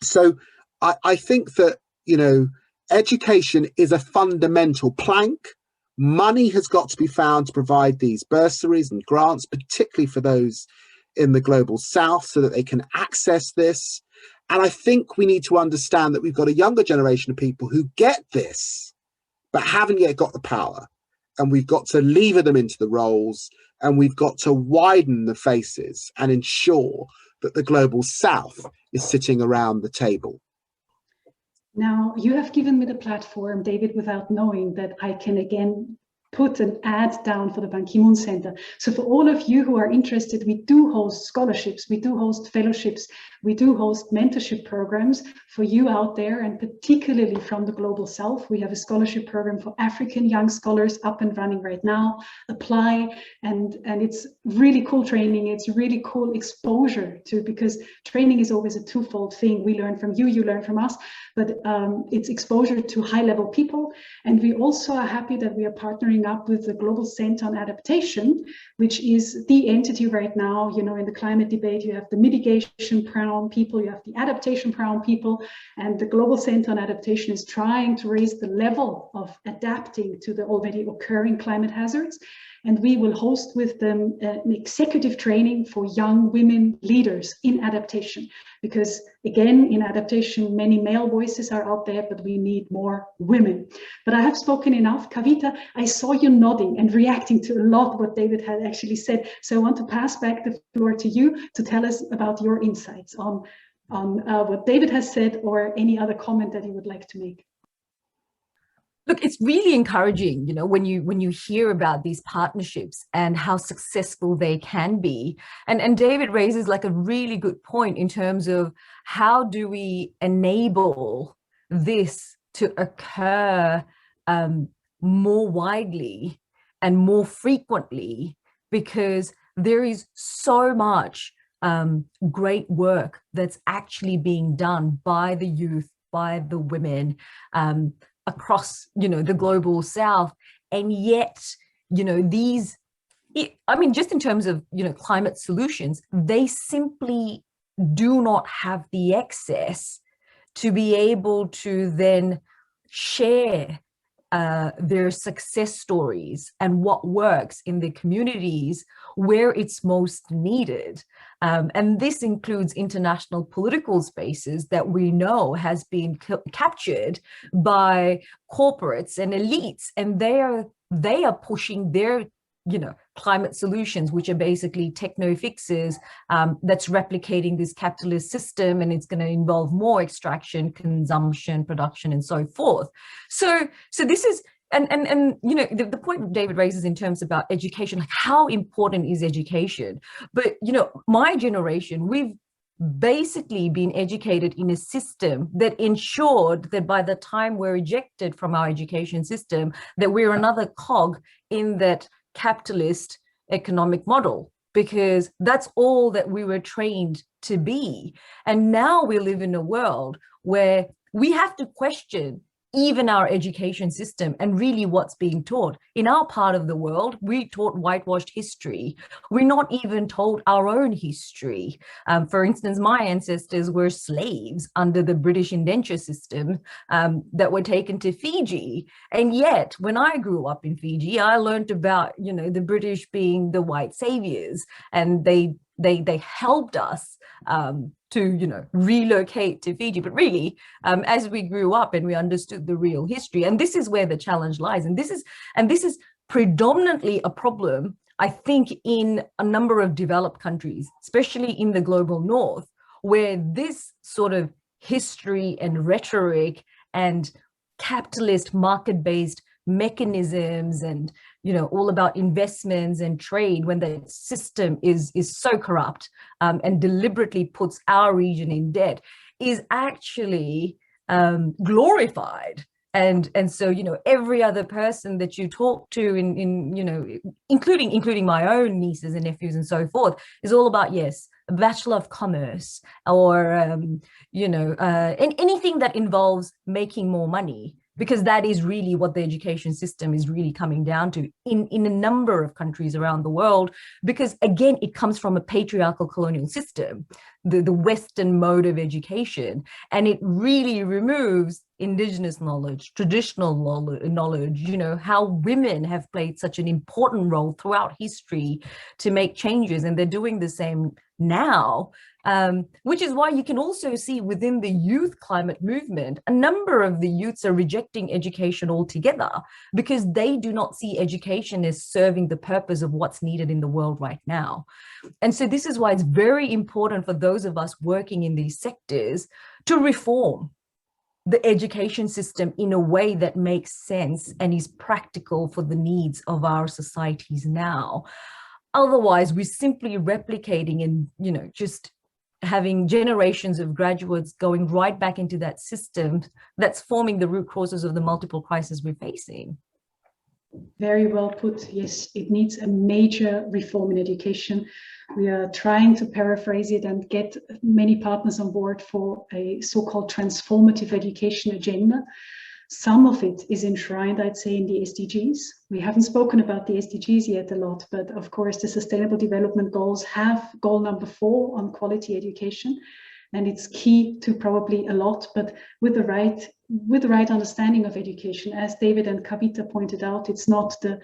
B: So I think that, you know, education is a fundamental plank. Money has got to be found to provide these bursaries and grants, particularly for those in the global south, so that they can access this. And I think we need to understand that we've got a younger generation of people who get this, but haven't yet got the power. And we've got to lever them into the roles, and we've got to widen the faces and ensure that the global south is sitting around the table.
A: Now, you have given me the platform, David, without knowing that I can again put an ad down for the Ban Ki-moon Center. So for all of you who are interested, we do host scholarships, we do host fellowships, we do host mentorship programs for you out there, and particularly from the Global South. We have a scholarship program for African young scholars up and running right now. Apply, and it's really cool training. It's really cool exposure to, because training is always a twofold thing. We learn from you, you learn from us, but it's exposure to high-level people. And we also are happy that we are partnering up with the Global Center on Adaptation, which is the entity right now. You know, in the climate debate, you have the mitigation prone people, you have the adaptation prone people, and the Global Center on Adaptation is trying to raise the level of adapting to the already occurring climate hazards. And we will host with them an executive training for young women leaders in adaptation. Because again, in adaptation, many male voices are out there, but we need more women. But I have spoken enough. Kavita, I saw you nodding and reacting to a lot what David had actually said. So I want to pass back the floor to you to tell us about your insights on what David has said, or any other comment that you would like to make.
C: Look, it's really encouraging, you know, when you hear about these partnerships and how successful they can be. And David raises like a really good point in terms of how do we enable this to occur more widely and more frequently, because there is so much great work that's actually being done by the youth, by the women, across, you know, the global South. And yet, you know, I mean, just in terms of, you know, climate solutions, they simply do not have the access to be able to then share their success stories and what works in the communities where it's most needed. And this includes international political spaces that we know has been captured by corporates and elites, and they are pushing their, you know, climate solutions, which are basically techno fixes that's replicating this capitalist system, and it's going to involve more extraction, consumption, production, and so forth. So this is, and you know, the point David raises in terms about education, like how important is education? But, you know, my generation, we've basically been educated in a system that ensured that by the time we're ejected from our education system, that we're another cog in that capitalist economic model, because that's all that we were trained to be. And now we live in a world where we have to question even our education system and really what's being taught. In our part of the world, we taught whitewashed history. We're not even told our own history. For instance, my ancestors were slaves under the British indenture system that were taken to Fiji. And yet, when I grew up in Fiji, I learned about, you know, the British being the white saviors, and they helped us to, you know, relocate to Fiji. But really, as we grew up and we understood the real history, and this is where the challenge lies, and this is predominantly a problem, I think, in a number of developed countries, especially in the global north, where this sort of history and rhetoric and capitalist market-based mechanisms and, you know, all about investments and trade, when the system is so corrupt and deliberately puts our region in debt, is actually glorified. And so, you know, every other person that you talk to in you know, including my own nieces and nephews and so forth, is all about, yes, a Bachelor of Commerce, or you know, anything that involves making more money, because that is really what the education system is really coming down to in a number of countries around the world. Because again, it comes from a patriarchal colonial system, the Western mode of education, and it really removes indigenous knowledge, traditional knowledge, you know, how women have played such an important role throughout history to make changes, and they're doing the same now. Which is why you can also see within the youth climate movement, a number of the youths are rejecting education altogether, because they do not see education as serving the purpose of what's needed in the world right now. And so this is why it's very important for those of us working in these sectors to reform, the education system in a way that makes sense and is practical for the needs of our societies now. Otherwise, we're simply replicating and, you know, just having generations of graduates going right back into that system that's forming the root causes of the multiple crises we're facing.
A: Very well put. Yes, it needs a major reform in education. We are trying to paraphrase it and get many partners on board for a so-called transformative education agenda. Some of it is enshrined, I'd say, in the SDGs. We haven't spoken about the SDGs yet a lot, but of course the Sustainable Development Goals have goal number 4 on quality education. And it's key to probably a lot, but with the right understanding of education, as David and Kavita pointed out, it's not the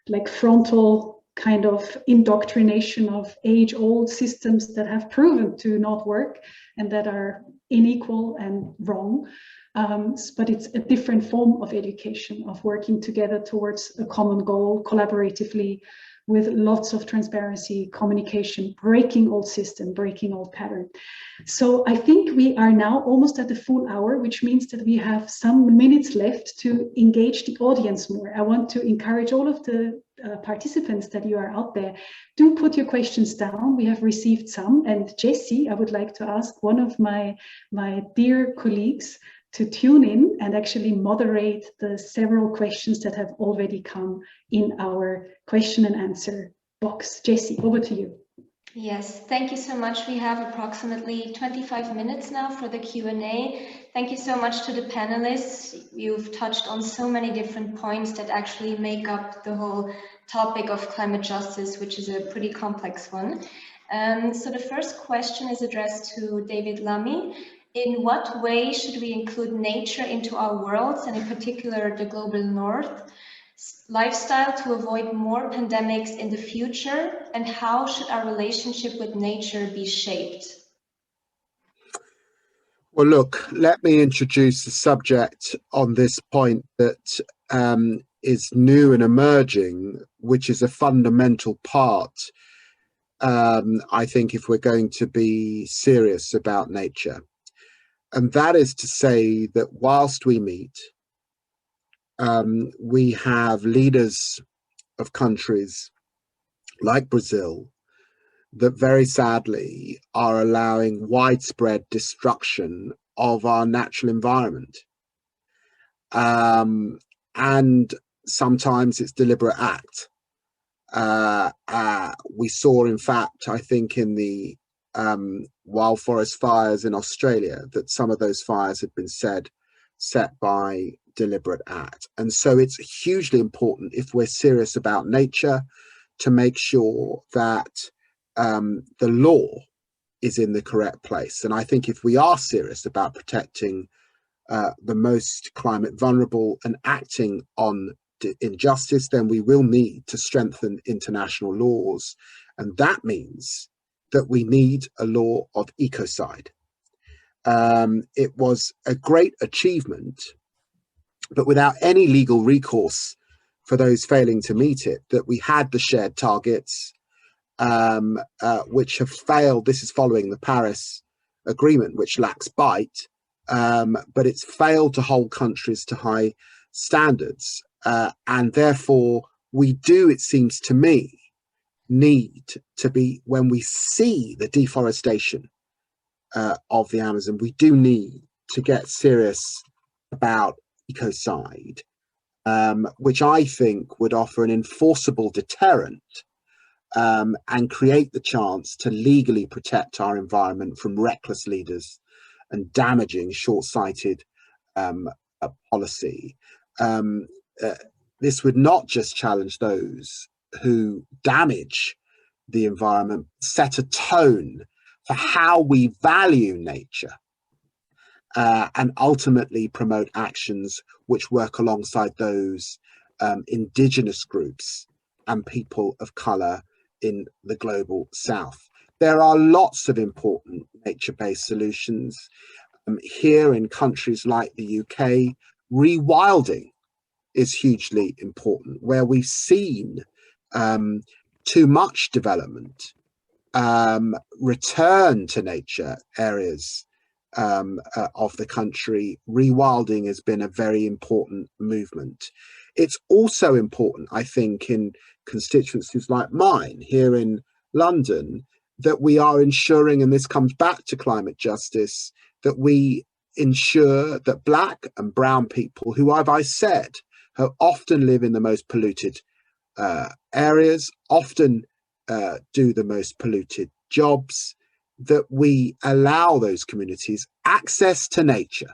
A: like frontal kind of indoctrination of age-old systems that have proven to not work and that are unequal and wrong. But it's a different form of education, of working together towards a common goal, collaboratively, with lots of transparency, communication, breaking old system, breaking old pattern. So I think we are now almost at the full hour, which means that we have some minutes left to engage the audience more. I want to encourage all of the participants that you are out there, do put your questions down. We have received some, and Jessie, I would like to ask one of my dear colleagues to tune in and actually moderate the several questions that have already come in our question and answer box. Jessie, over to you.
D: Yes, thank you so much. We have approximately 25 minutes now for the Q&A. Thank you so much to the panelists. You've touched on so many different points that actually make up the whole topic of climate justice, which is a pretty complex one. So the first question is addressed to David Lammy. In what way should we include nature into our worlds, and in particular the global north lifestyle, to avoid more pandemics in the future? And how should our relationship with nature be shaped?
B: Well, look, let me introduce the subject on this point that is new and emerging, which is a fundamental part, I think, if we're going to be serious about nature. And that is to say that whilst we meet, we have leaders of countries like Brazil that very sadly are allowing widespread destruction of our natural environment. And sometimes it's deliberate act. We saw, in fact, I think in the wild forest fires in Australia, that some of those fires had been set by deliberate act. And so it's hugely important, if we're serious about nature, to make sure that the law is in the correct place. And I think if we are serious about protecting the most climate vulnerable and acting on injustice, then we will need to strengthen international laws. And that means that we need a law of ecocide. It was a great achievement, but without any legal recourse for those failing to meet it, that we had the shared targets, which have failed. This is following the Paris Agreement, which lacks bite, but it's failed to hold countries to high standards. And therefore, we do, it seems to me, need to be, when we see the deforestation of the Amazon, we do need to get serious about ecocide, which I think would offer an enforceable deterrent and create the chance to legally protect our environment from reckless leaders and damaging short-sighted policy. This would not just challenge those who damage the environment, set a tone for how we value nature, and ultimately promote actions which work alongside those indigenous groups and people of colour in the global south. There are lots of important nature-based solutions. Here in countries like the UK, rewilding is hugely important, where we've seen too much development return to nature areas of the country, rewilding has been a very important movement. It's also important, I think, in constituencies like mine here in London, that we are ensuring, and this comes back to climate justice, that we ensure that Black and brown people, who, as I said, have often live in the most polluted areas, often do the most polluted jobs, that we allow those communities access to nature,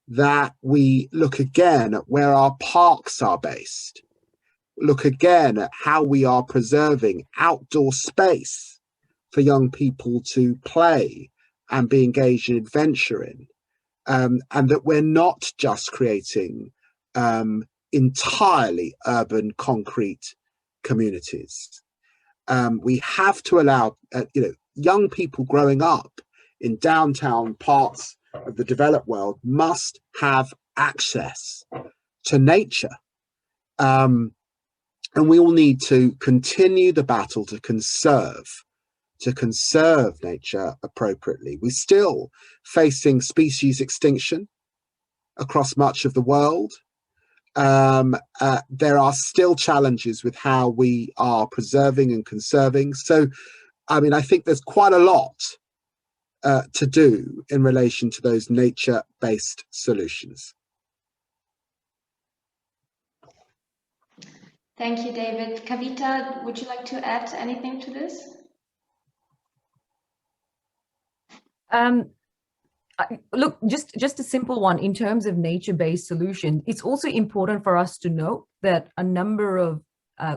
B: that we look again at where our parks are based, look again at how we are preserving outdoor space for young people to play and be engaged in adventure in, and that we're not just creating entirely urban concrete communities. We have to allow young people growing up in downtown parts of the developed world must have access to nature. And we all need to continue the battle to conserve nature appropriately. We're still facing species extinction across much of the world. There are still challenges with how we are preserving and conserving. So, I mean, I think there's quite a lot to do in relation to those nature-based solutions.
D: Thank you, David. Kavita, would you like to add anything to this?
C: Look, just a simple one in terms of nature-based solution. It's also important for us to note that a number of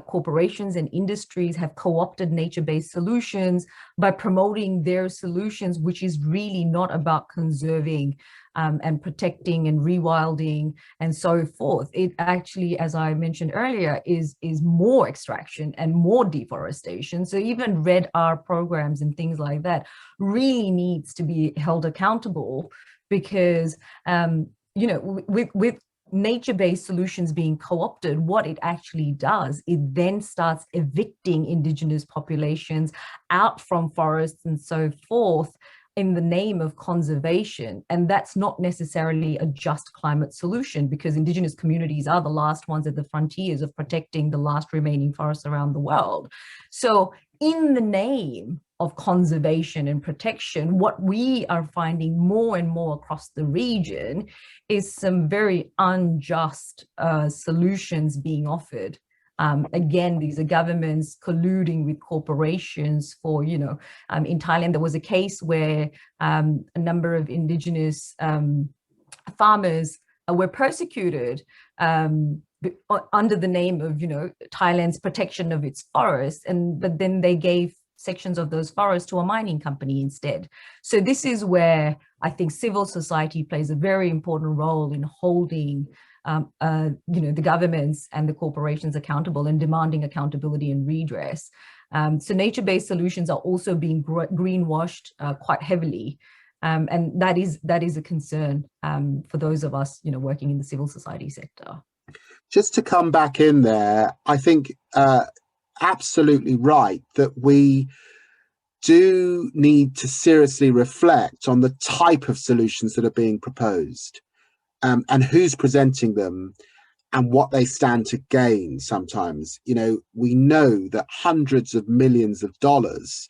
C: corporations and industries have co-opted nature-based solutions by promoting their solutions, which is really not about conserving and protecting and rewilding and so forth. It actually, as I mentioned earlier, is more extraction and more deforestation. So even Red R programs and things like that really needs to be held accountable, because with nature-based solutions being co-opted, what it actually does, it then starts evicting indigenous populations out from forests and so forth in the name of conservation. And that's not necessarily a just climate solution, because indigenous communities are the last ones at the frontiers of protecting the last remaining forests around the world. So in the name of conservation and protection, what we are finding more and more across the region is some very unjust solutions being offered. Again, these are governments colluding with corporations for, in Thailand, there was a case where a number of indigenous farmers were persecuted under the name of, Thailand's protection of its forests, but then they gave sections of those forests to a mining company instead. So this is where I think civil society plays a very important role in holding the governments and the corporations accountable and demanding accountability and redress. So nature-based solutions are also being greenwashed quite heavily. And that is a concern for those of us, working in the civil society sector.
B: Just to come back in there, I think absolutely right that we do need to seriously reflect on the type of solutions that are being proposed, and who's presenting them and what they stand to gain. Sometimes, we know that hundreds of millions of dollars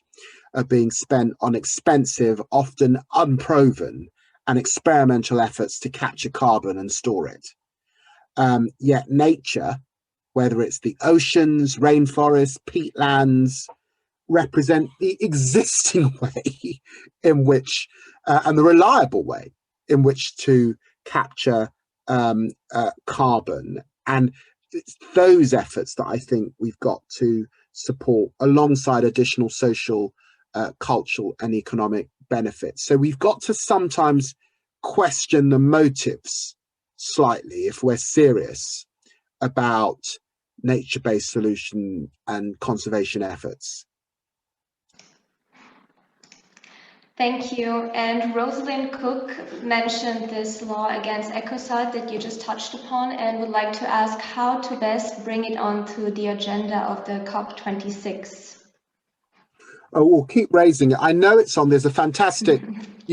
B: are being spent on expensive, often unproven and experimental efforts to capture carbon and store it. Yet nature, whether it's the oceans, rainforests, peatlands, represent the existing way in which, and the reliable way in which to capture carbon. And it's those efforts that I think we've got to support alongside additional social, cultural and economic benefits. So we've got to sometimes question the motives slightly if we're serious about nature-based solution and conservation efforts.
D: Thank you. And Rosalind Cook mentioned this law against ecocide that you just touched upon, and would like to ask how to best bring it onto the agenda of the COP26.
B: Oh, we'll keep raising it. I know it's on. There's a fantastic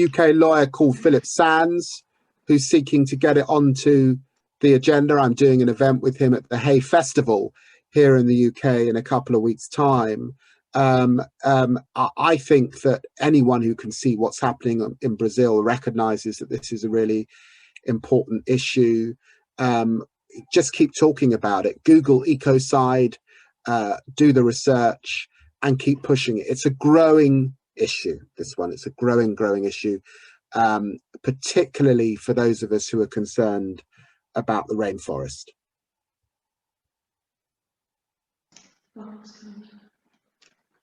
B: UK lawyer called Philip Sands who's seeking to get it onto the agenda. I'm doing an event with him at the Hay Festival here in the UK in a couple of weeks' time. I think that anyone who can see what's happening in Brazil recognizes that this is a really important issue. Just keep talking about it. Google ecocide, do the research, and keep pushing it. It's a growing issue, this one. It's a growing issue, particularly for those of us who are concerned about the rainforest.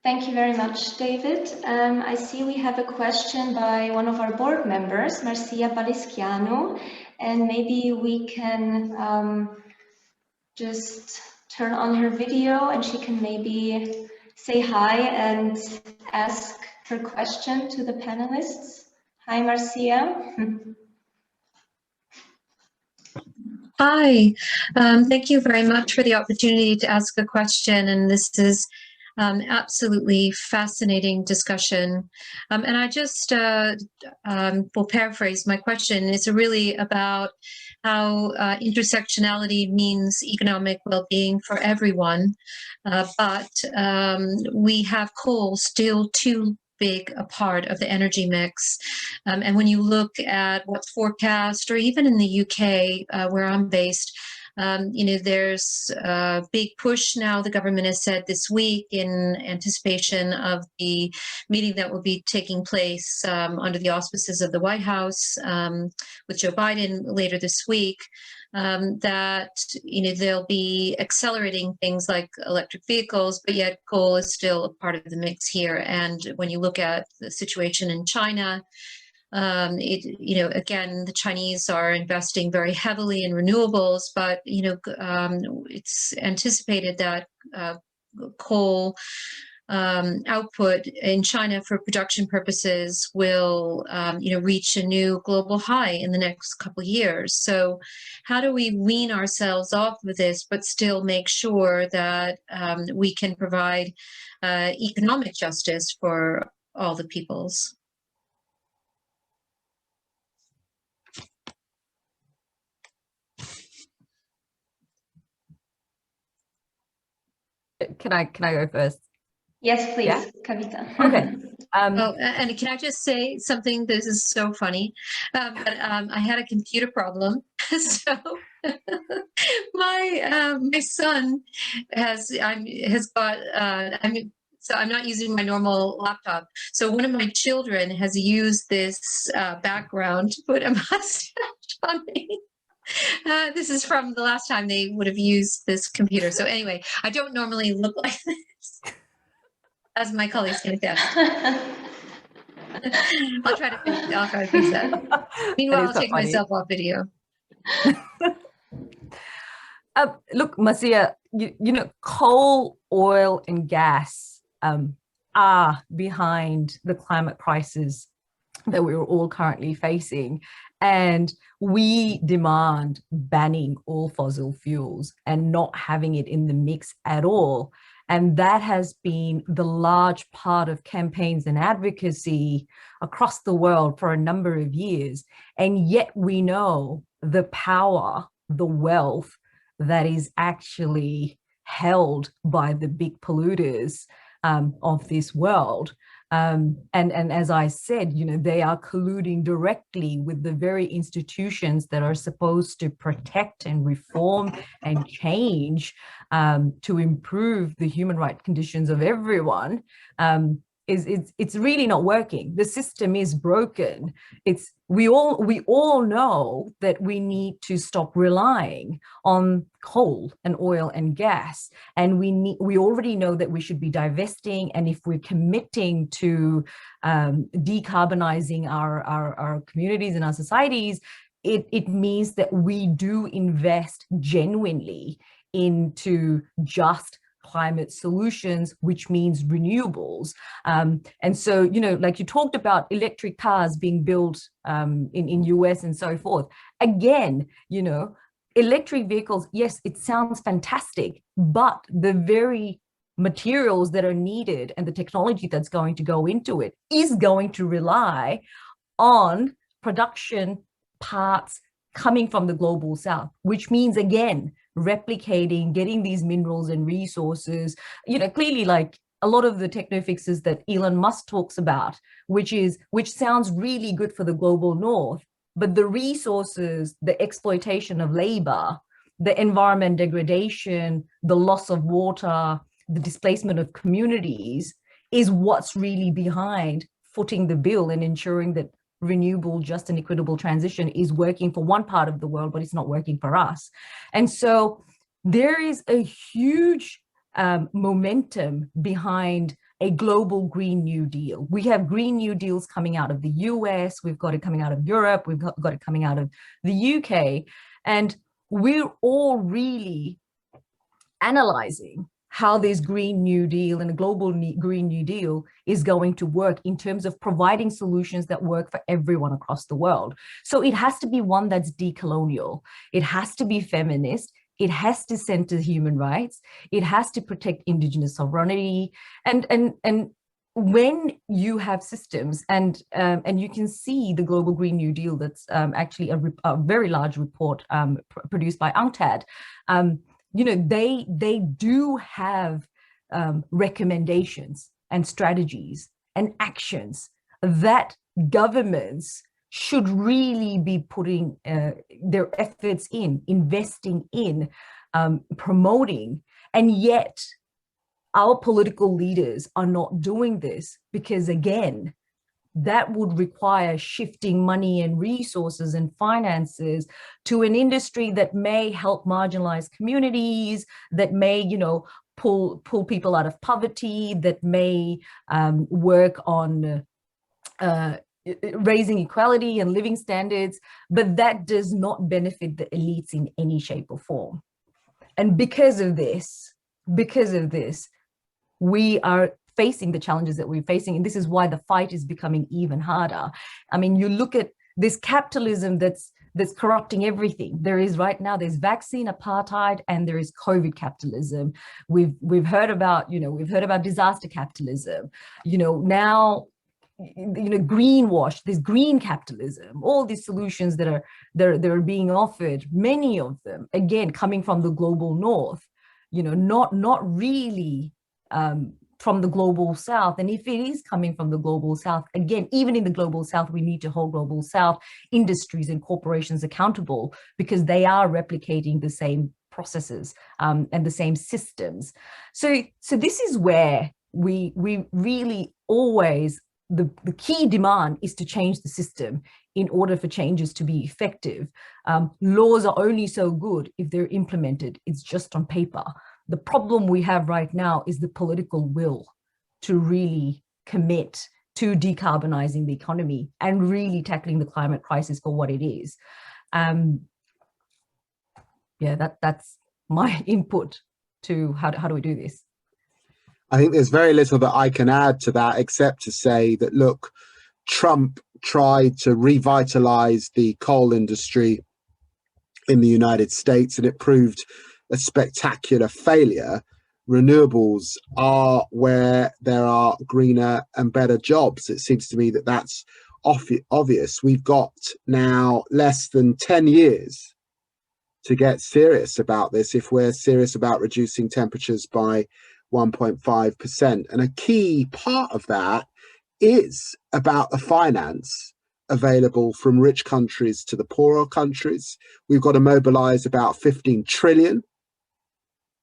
D: Thank you very much, David. I see we have a question by one of our board members, Marcia Balisciano, and maybe we can just turn on her video and she can maybe say hi and ask her question to the panelists. Hi, Marcia.
E: Hi, thank you very much for the opportunity to ask a question, and this is absolutely fascinating discussion. And I just will paraphrase my question. It's really about how intersectionality means economic well-being for everyone, but we have coal still too big a part of the energy mix. And when you look at what's forecast, or even in the UK, where I'm based, there's a big push now, the government has said this week, in anticipation of the meeting that will be taking place under the auspices of the White House with Joe Biden later this week, that they'll be accelerating things like electric vehicles, but yet coal is still a part of the mix here. And when you look at the situation in China, again, the Chinese are investing very heavily in renewables, but it's anticipated that coal output in China for production purposes will reach a new global high in the next couple of years. So how do we wean ourselves off of this but still make sure that we can provide economic justice for all the peoples?
C: Can I go first?
D: Yes, please,
C: yeah?
D: Kavita.
C: Okay.
E: And can I just say something? This is so funny. I had a computer problem, so my son has got. So I'm not using my normal laptop. So one of my children has used this background to put a mustache on me. This is from the last time they would have used this computer. So anyway, I don't normally look like this, as my colleagues can attest. I'll try to fix that. Meanwhile, I'll take myself off video.
C: Look, Marcia, coal, oil, and gas are behind the climate crisis that we're all currently facing. And we demand banning all fossil fuels and not having it in the mix at all. And that has been the large part of campaigns and advocacy across the world for a number of years. And yet we know the power, the wealth that is actually held by the big polluters of this world. And as I said, they are colluding directly with the very institutions that are supposed to protect and reform and change to improve the human rights conditions of everyone. It's really not working. The system is broken. We all know that we need to stop relying on coal and oil and gas, and we already know that we should be divesting. And if we're committing to decarbonizing our communities and our societies, it means that we do invest genuinely into just climate solutions, which means renewables. And so, like you talked about electric cars being built in US and so forth. Again, electric vehicles, yes, it sounds fantastic, but the very materials that are needed and the technology that's going to go into it is going to rely on production parts coming from the global south, which means, again, replicating, getting these minerals and resources, clearly like a lot of the techno fixes that Elon Musk talks about, which sounds really good for the global north, but the resources, the exploitation of labor, the environment degradation, the loss of water, the displacement of communities is what's really behind footing the bill and ensuring that renewable, just and equitable transition is working for one part of the world, but it's not working for us. And so there is a huge momentum behind a global Green New Deal. We have Green New Deals coming out of the US, we've got it coming out of Europe, we've got it coming out of the UK, and we're all really analyzing how this Green New Deal and a global Green New Deal is going to work in terms of providing solutions that work for everyone across the world. So it has to be one that's decolonial. It has to be feminist. It has to center human rights. It has to protect indigenous sovereignty. And when you have systems, and you can see the Global Green New Deal, that's actually a very large report produced by UNCTAD. They do have recommendations and strategies and actions that governments should really be putting their efforts in, investing in, promoting. And yet our political leaders are not doing this because, again, that would require shifting money and resources and finances to an industry that may help marginalized communities, that may, pull people out of poverty, that may work on raising equality and living standards, but that does not benefit the elites in any shape or form. And because of this, we are facing the challenges that we're facing. And this is why the fight is becoming even harder. I mean, you look at this capitalism that's corrupting everything. There is right now, there's vaccine apartheid and there is COVID capitalism. We've heard about, disaster capitalism, now, greenwash, this green capitalism, all these solutions that are being offered, many of them, again, coming from the global north, not really from the global south. And if it is coming from the global south, again, even in the global south, we need to hold global south industries and corporations accountable because they are replicating the same processes and the same systems. So this is where we really always, the key demand is to change the system in order for changes to be effective. Laws are only so good if they're implemented. It's just on paper. The problem we have right now is the political will to really commit to decarbonizing the economy and really tackling the climate crisis for what it is. That's my input to how do we do this.
B: I think there's very little that I can add to that, except to say that, look, Trump tried to revitalize the coal industry in the United States, and it proved a spectacular failure. Renewables are where there are greener and better jobs. It seems to me that that's obvious. We've got now less than 10 years to get serious about this if we're serious about reducing temperatures by 1.5%. And a key part of that is about the finance available from rich countries to the poorer countries. We've got to mobilize about 15 trillion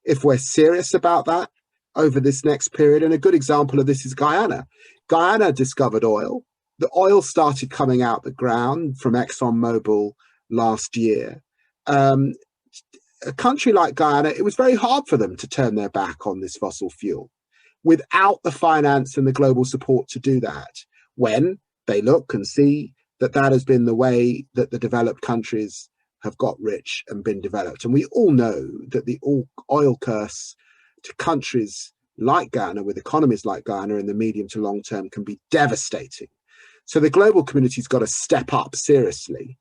B: if we're serious about that over this next period. And a good example of this is Guyana. Guyana discovered oil. The oil started coming out the ground from ExxonMobil last year. A country like Guyana, it was very hard for them to turn their back on this fossil fuel without the finance and the global support to do that, when they look and see that that has been the way that the developed countries have got rich and been developed. And we all know that the oil curse to countries like Guyana, with economies like Guyana in the medium to long term, can be devastating. So the global community's got to step up seriously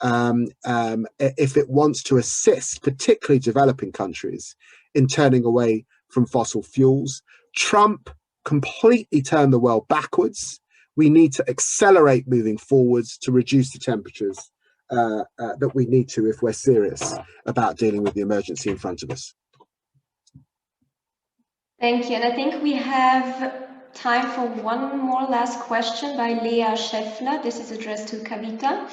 B: if it wants to assist, particularly developing countries, in turning away from fossil fuels. Trump completely turned the world backwards. We need to accelerate moving forwards to reduce the temperatures that we need to if we're serious about dealing with the emergency in front of us.
D: Thank you. And I think we have time for one more last question by Lea Scheffler. This is addressed to Kavita.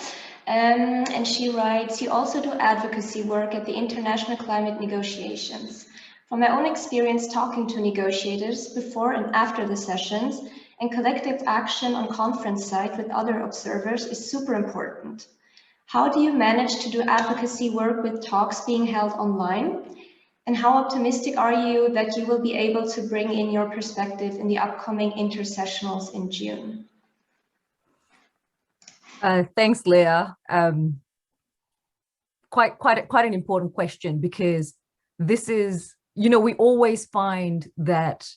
D: And she writes, you also do advocacy work at the international climate negotiations. From my own experience talking to negotiators before and after the sessions, and collective action on conference site with other observers is super important. How do you manage to do advocacy work with talks being held online? And how optimistic are you that you will be able to bring in your perspective in the upcoming intersessionals in June?
C: Thanks, Leah. Quite an important question, because this is, we always find that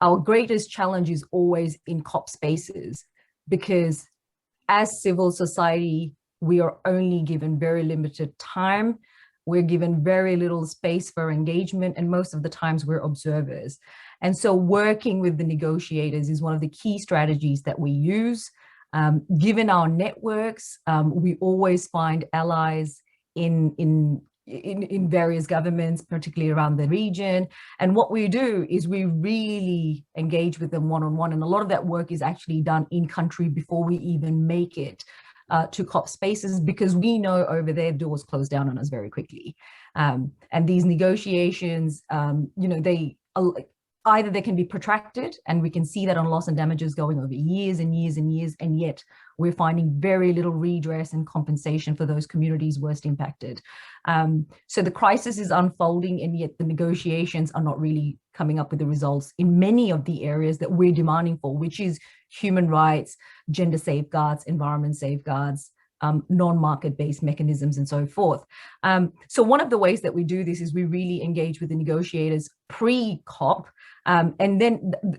C: our greatest challenge is always in COP spaces, because as civil society, we are only given very limited time. We're given very little space for engagement, and most of the times we're observers. And so working with the negotiators is one of the key strategies that we use. Given our networks, we always find allies in various governments, particularly around the region. And what we do is we really engage with them one-on-one. And a lot of that work is actually done in country before we even make it to COP spaces, because we know over there doors close down on us very quickly. And these negotiations, either they can be protracted, and we can see that on loss and damages going over years and years and years, and yet we're finding very little redress and compensation for those communities worst impacted. So the crisis is unfolding, and yet the negotiations are not really coming up with the results in many of the areas that we're demanding for, which is human rights, gender safeguards, environment safeguards, non-market-based mechanisms, and so forth. So one of the ways that we do this is we really engage with the negotiators pre-COP, and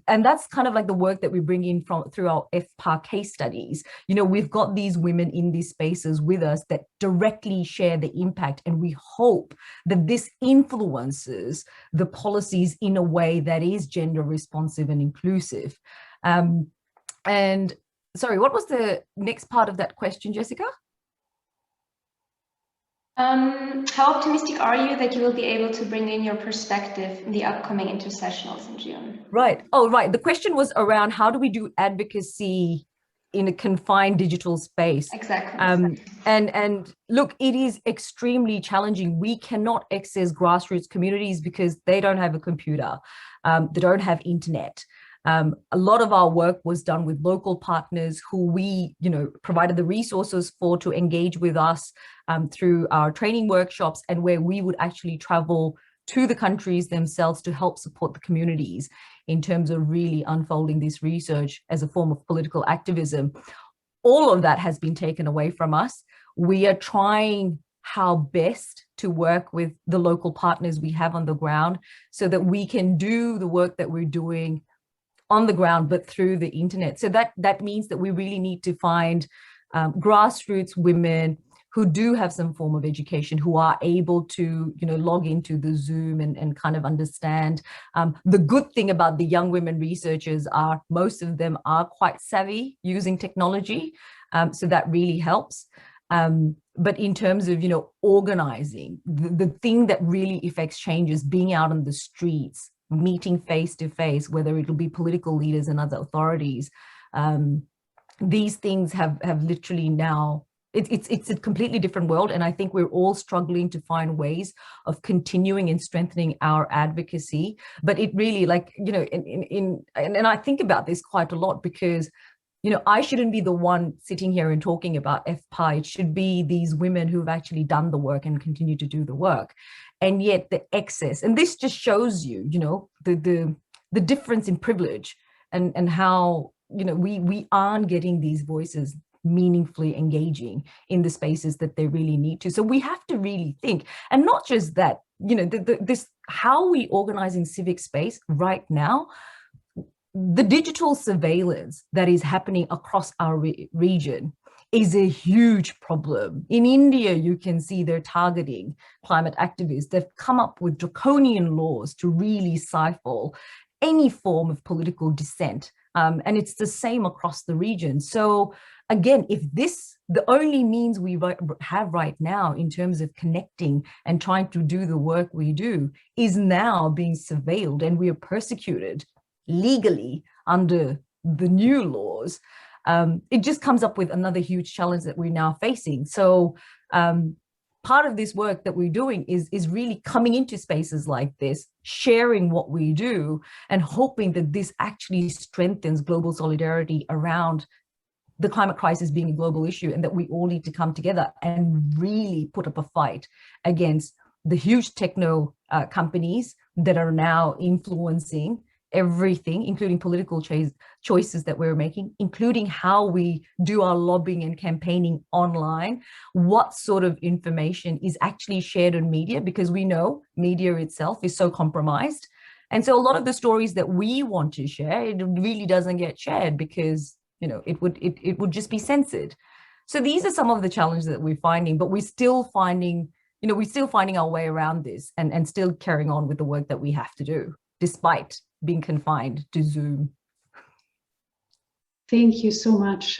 C: that's kind of like the work that we bring in through our FPAR case studies. We've got these women in these spaces with us that directly share the impact, and we hope that this influences the policies in a way that is gender responsive and inclusive. And sorry, what was the next part of that question, Jessica?
D: How optimistic are you that you will be able to bring in your perspective in the upcoming intersessionals in June?
C: Right. Oh, right. The question was around how do we do advocacy in a confined digital space?
D: Exactly.
C: And look, it is extremely challenging. We cannot access grassroots communities because they don't have a computer. They don't have internet. A lot of our work was done with local partners who we, provided the resources for to engage with us through our training workshops, and where we would actually travel to the countries themselves to help support the communities in terms of really unfolding this research as a form of political activism. All of that has been taken away from us. We are trying our best to work with the local partners we have on the ground so that we can do the work that we're doing on the ground, but through the internet. So that means that we really need to find grassroots women who do have some form of education, who are able to, log into the Zoom and kind of understand. The good thing about the young women researchers are most of them are quite savvy using technology. So that really helps. But in terms of, organizing, the thing that really affects change is being out on the streets, meeting face to face, whether it'll be political leaders and other authorities. These things have literally now, it's a completely different world. And I think we're all struggling to find ways of continuing and strengthening our advocacy. But it really, and I think about this quite a lot because, I shouldn't be the one sitting here and talking about FPI. It should be these women who've actually done the work and continue to do the work. And yet the excess, and this just shows you, the difference in privilege and how, we aren't getting these voices meaningfully engaging in the spaces that they really need to. So we have to really think, and not just that, this how we organize in civic space right now. The digital surveillance that is happening across our region is a huge problem. In India, you can see they're targeting climate activists. They've come up with draconian laws to really stifle any form of political dissent. And it's the same across the region. So again, if this, the only means we have right now in terms of connecting and trying to do the work we do is now being surveilled, and we are persecuted legally under the new laws, it just comes up with another huge challenge that we're now facing. So part of this work that we're doing is really coming into spaces like this, sharing what we do, and hoping that this actually strengthens global solidarity around the climate crisis being a global issue, and that we all need to come together and really put up a fight against the huge techno companies that are now influencing everything, including political choices that we're making, including how we do our lobbying and campaigning online, what sort of information is actually shared on media, because we know media itself is so compromised. And so a lot of the stories that we want to share, it really doesn't get shared because, you know, it would just be censored. So these are some of the challenges that we're finding, but we're still finding, you know, we're still finding our way around this and still carrying on with the work that we have to do, despite being confined to Zoom.
A: Thank you so much,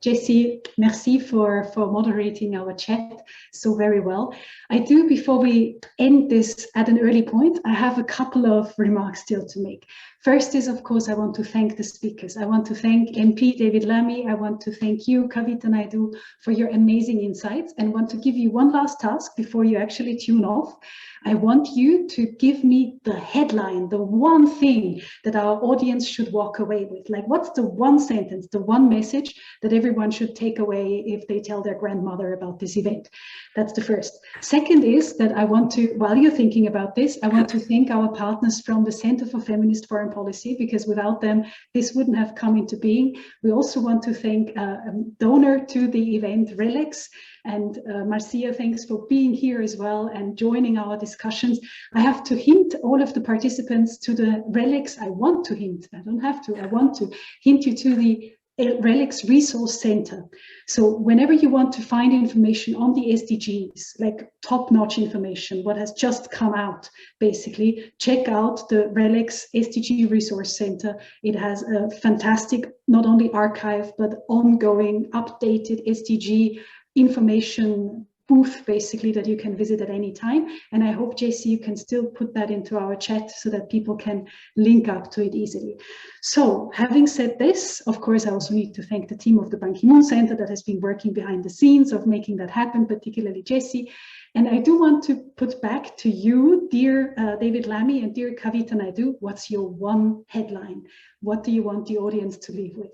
A: Jessie. Merci for moderating our chat so very well. I do, before we end this at an early point, I have a couple of remarks still to make. First is, of course, I want to thank the speakers. I want to thank MP David Lammy. I want to thank you, Kavita Naidu, for your amazing insights, and want to give you one last task before you actually tune off. I want you to give me the headline, the one thing that our audience should walk away with. Like, what's the one sentence, the one message that everyone should take away if they tell their grandmother about this event? That's the first. Second is that I want to, while you're thinking about this, I want to thank our partners from the Center for Feminist Foreign Policy, because without them, this wouldn't have come into being. We also want to thank a donor to the event, RELEX. And Marcia, thanks for being here as well and joining our discussions. I have to hint all of the participants to the RELEX. I want to hint, I don't have to, I want to hint you to the RELEX Resource Center. So whenever you want to find information on the SDGs, like top-notch information, what has just come out, basically, check out the RELEX SDG Resource Center. It has a fantastic, not only archive, but ongoing, updated SDG information booth, basically, that you can visit at any time. And I hope, JC, you can still put that into our chat so that people can link up to it easily. So having said this, of course, I also need to thank the team of the Ban Ki-moon Center that has been working behind the scenes of making that happen, particularly JC. And I do want to put back to you, dear David Lammy and dear Kavita Naidu, what's your one headline? What do you want the audience to leave with?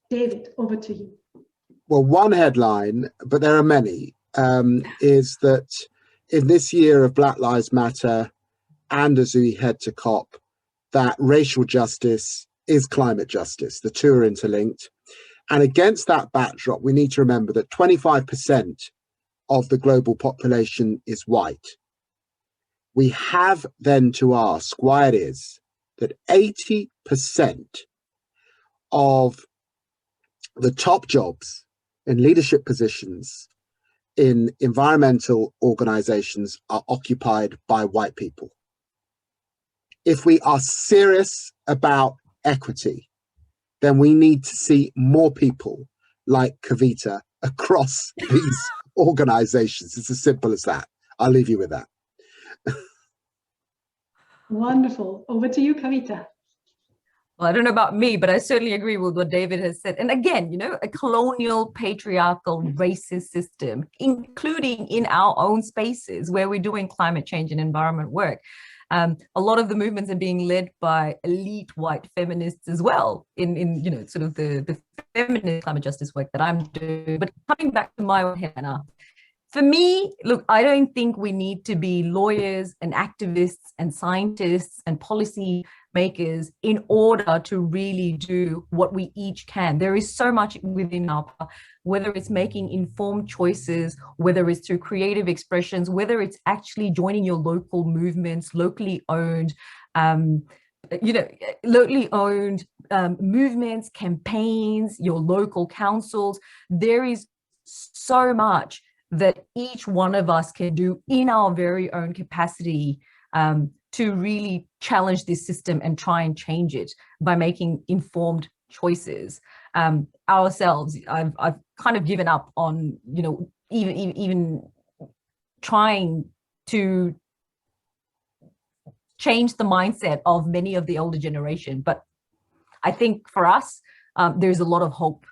A: David, over to you.
B: Well, one headline, but there are many, is that in this year of Black Lives Matter, and as we head to COP, that racial justice is climate justice. The two are interlinked. And against that backdrop, we need to remember that 25% of the global population is white. We have then to ask why it is that 80% of the top jobs in leadership positions in environmental organizations are occupied by white people. If we are serious about equity, then we need to see more people like Kavita across these organizations. It's as simple as that. I'll leave you with that.
A: Wonderful. Over to you, Kavita.
C: Well, I don't know about me, but I certainly agree with what David has said. And again, you know, a colonial, patriarchal, racist system, including in our own spaces where we're doing climate change and environment work. A lot of the movements are being led by elite white feminists as well in you know, sort of the feminist climate justice work that I'm doing. But coming back to my own head, for me, look, I don't think we need to be lawyers and activists and scientists and policy makers in order to really do what we each can. There is so much within our power, whether it's making informed choices, whether it's through creative expressions, whether it's actually joining your local movements, locally owned, movements, campaigns, your local councils. There is so much that each one of us can do in our very own capacity to really challenge this system and try and change it by making informed choices ourselves. I've kind of given up on, you know, even trying to change the mindset of many of the older generation. But I think for us, there's a lot of hope.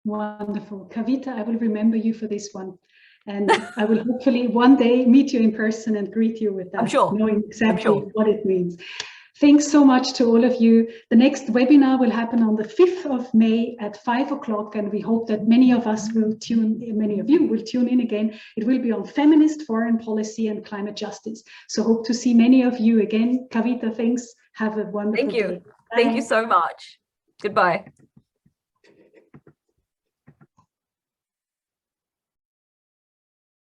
A: Wonderful. Kavita, I will remember you for this one. And I will hopefully one day meet you in person and greet you with that,
C: I'm sure.
A: knowing exactly what it means. Thanks so much to all of you. The next webinar will happen on the 5th of May at 5 o'clock, and we hope that many of you will tune in again. It will be on feminist foreign policy and climate justice. So hope to see many of you again. Kavita, thanks. Have a wonderful day.
C: Thank you. Thank you so much. Goodbye.